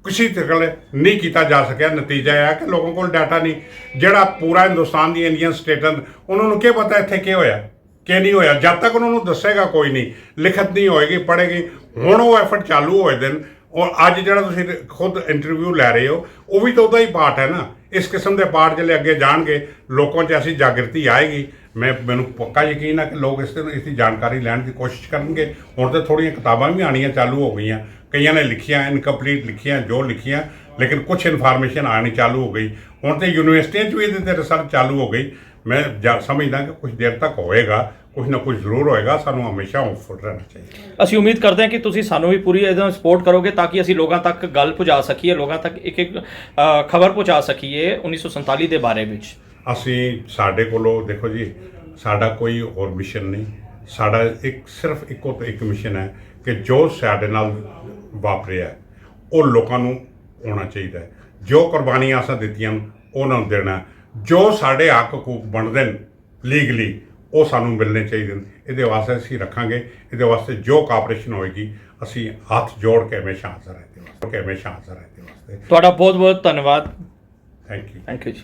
ਕਿਸੇ ਸ਼ਕਲ ਨਹੀਂ ਕੀਤਾ ਜਾ ਸਕਿਆ। ਨਤੀਜਾ ਇਹ ਹੈ ਕਿ ਲੋਕਾਂ ਕੋਲ ਡਾਟਾ ਨਹੀਂ। ਜਿਹੜਾ ਪੂਰਾ ਹਿੰਦੁਸਤਾਨ ਦੀ ਇੰਡੀਅਨ ਸਟੇਟਾਂ, ਉਹਨਾਂ ਨੂੰ ਕੀ ਪਤਾ ਇੱਥੇ ਕੀ ਹੋਇਆ ਕਿ ਨਹੀਂ ਹੋਇਆ? ਜਦ ਤੱਕ ਉਹਨਾਂ ਨੂੰ ਦੱਸੇਗਾ ਕੋਈ ਨਹੀਂ, ਲਿਖਤ ਨਹੀਂ ਹੋਏਗੀ, ਪੜ੍ਹੇਗੀ। ਹੁਣ ਉਹ ਐਫਰਟ ਚਾਲੂ ਹੋਏ ਦਿਨ, ਔਰ ਅੱਜ ਜਿਹੜਾ ਤੁਸੀਂ ਖੁਦ ਇੰਟਰਵਿਊ ਲੈ ਰਹੇ ਹੋ, ਉਹ ਵੀ ਤਾਂ ਉਹਦਾ ਹੀ ਪਾਰਟ ਹੈ ਨਾ। ਇਸ ਕਿਸਮ ਦੇ ਪਾਰਟ ਜਿਹੜੇ ਅੱਗੇ ਜਾਣਗੇ, ਲੋਕਾਂ 'ਚ ਐਸੀ ਜਾਗਰਤੀ ਆਏਗੀ। ਮੈਨੂੰ ਪੱਕਾ ਯਕੀਨ ਹੈ ਕਿ ਲੋਕ ਇਸ ਦੀ ਜਾਣਕਾਰੀ ਲੈਣ ਦੀ ਕੋਸ਼ਿਸ਼ ਕਰਨਗੇ। ਹੁਣ ਤਾਂ ਥੋੜ੍ਹੀਆਂ ਕਿਤਾਬਾਂ ਵੀ ਆਉਣੀਆਂ ਚਾਲੂ ਹੋ ਗਈਆਂ, ਕਈਆਂ ਨੇ ਲਿਖੀਆਂ, ਇਨਕੰਪਲੀਟ ਲਿਖੀਆਂ, ਜੋ ਲਿਖੀਆਂ, ਲੇਕਿਨ ਕੁਝ ਇਨਫੋਰਮੇਸ਼ਨ ਆਉਣੀ ਚਾਲੂ ਹੋ ਗਈ। ਹੁਣ ਤਾਂ ਯੂਨੀਵਰਸਿਟੀਆਂ 'ਚ ਵੀ ਇਹਦੇ 'ਤੇ ਰਿਸਰਚ ਚਾਲੂ ਹੋ ਗਈ। ਮੈਂ ਸਮਝਦਾ ਕਿ ਕੁਝ ਦੇਰ ਤੱਕ ਹੋਏਗਾ, ਕੁਝ ਨਾ ਕੁਝ ਜ਼ਰੂਰ ਹੋਏਗਾ। ਸਾਨੂੰ ਹਮੇਸ਼ਾ ਹੋਪਫੁਲ ਰਹਿਣਾ ਚਾਹੀਦਾ। ਅਸੀਂ ਉਮੀਦ ਕਰਦੇ ਹਾਂ ਕਿ ਤੁਸੀਂ ਸਾਨੂੰ ਵੀ ਪੂਰੀ ਇਹਦਾ ਸਪੋਰਟ ਕਰੋਗੇ ਤਾਂ ਕਿ ਅਸੀਂ ਲੋਕਾਂ ਤੱਕ ਗੱਲ ਪਹੁੰਚਾ ਸਕੀਏ, ਲੋਕਾਂ ਤੱਕ ਇੱਕ ਖਬਰ ਪਹੁੰਚਾ ਸਕੀਏ 1947 ਦੇ ਬਾਰੇ ਵਿੱਚ। ਸਾਡੇ ਕੋਲੋਂ ਦੇਖੋ ਜੀ, ਸਾਡਾ ਕੋਈ ਹੋਰ ਮਿਸ਼ਨ ਨਹੀਂ। ਸਾਡਾ ਸਿਰਫ ਇੱਕੋ ਤੋਂ ਇੱਕ ਮਿਸ਼ਨ ਹੈ ਕਿ ਜੋ ਸਾਡੇ ਨਾਲ ਵਾਪਰਿਆ ਉਹ ਲੋਕਾਂ ਨੂੰ ਹੋਣਾ ਚਾਹੀਦਾ ਹੈ। ਜੋ ਕੁਰਬਾਨੀਆਂ ਅਸਾਂ ਦਿੱਤੀਆਂ ਉਹਨਾਂ ਨੂੰ ਦੇਣਾ। ਜੋ ਸਾਡੇ ਹੱਕ ਹਕੂਕ ਬਣਦੇ ਨੇ ਲੀਗਲੀ, ਉਹ ਸਾਨੂੰ ਮਿਲਣੇ ਚਾਹੀਦੇ ਨੇ। ਇਹਦੇ ਵਾਸਤੇ ਅਸੀਂ ਰੱਖਾਂਗੇ। ਇਹਦੇ ਵਾਸਤੇ ਜੋ ਕਾਪਰੇਸ਼ਨ ਹੋਏਗੀ, ਅਸੀਂ ਹੱਥ ਜੋੜ ਕੇ ਹਮੇਸ਼ਾ ਹਾਜ਼ਰ ਹੈ। ਤੁਹਾਡਾ ਬਹੁਤ ਬਹੁਤ ਧੰਨਵਾਦ। ਥੈਂਕ ਯੂ ਜੀ।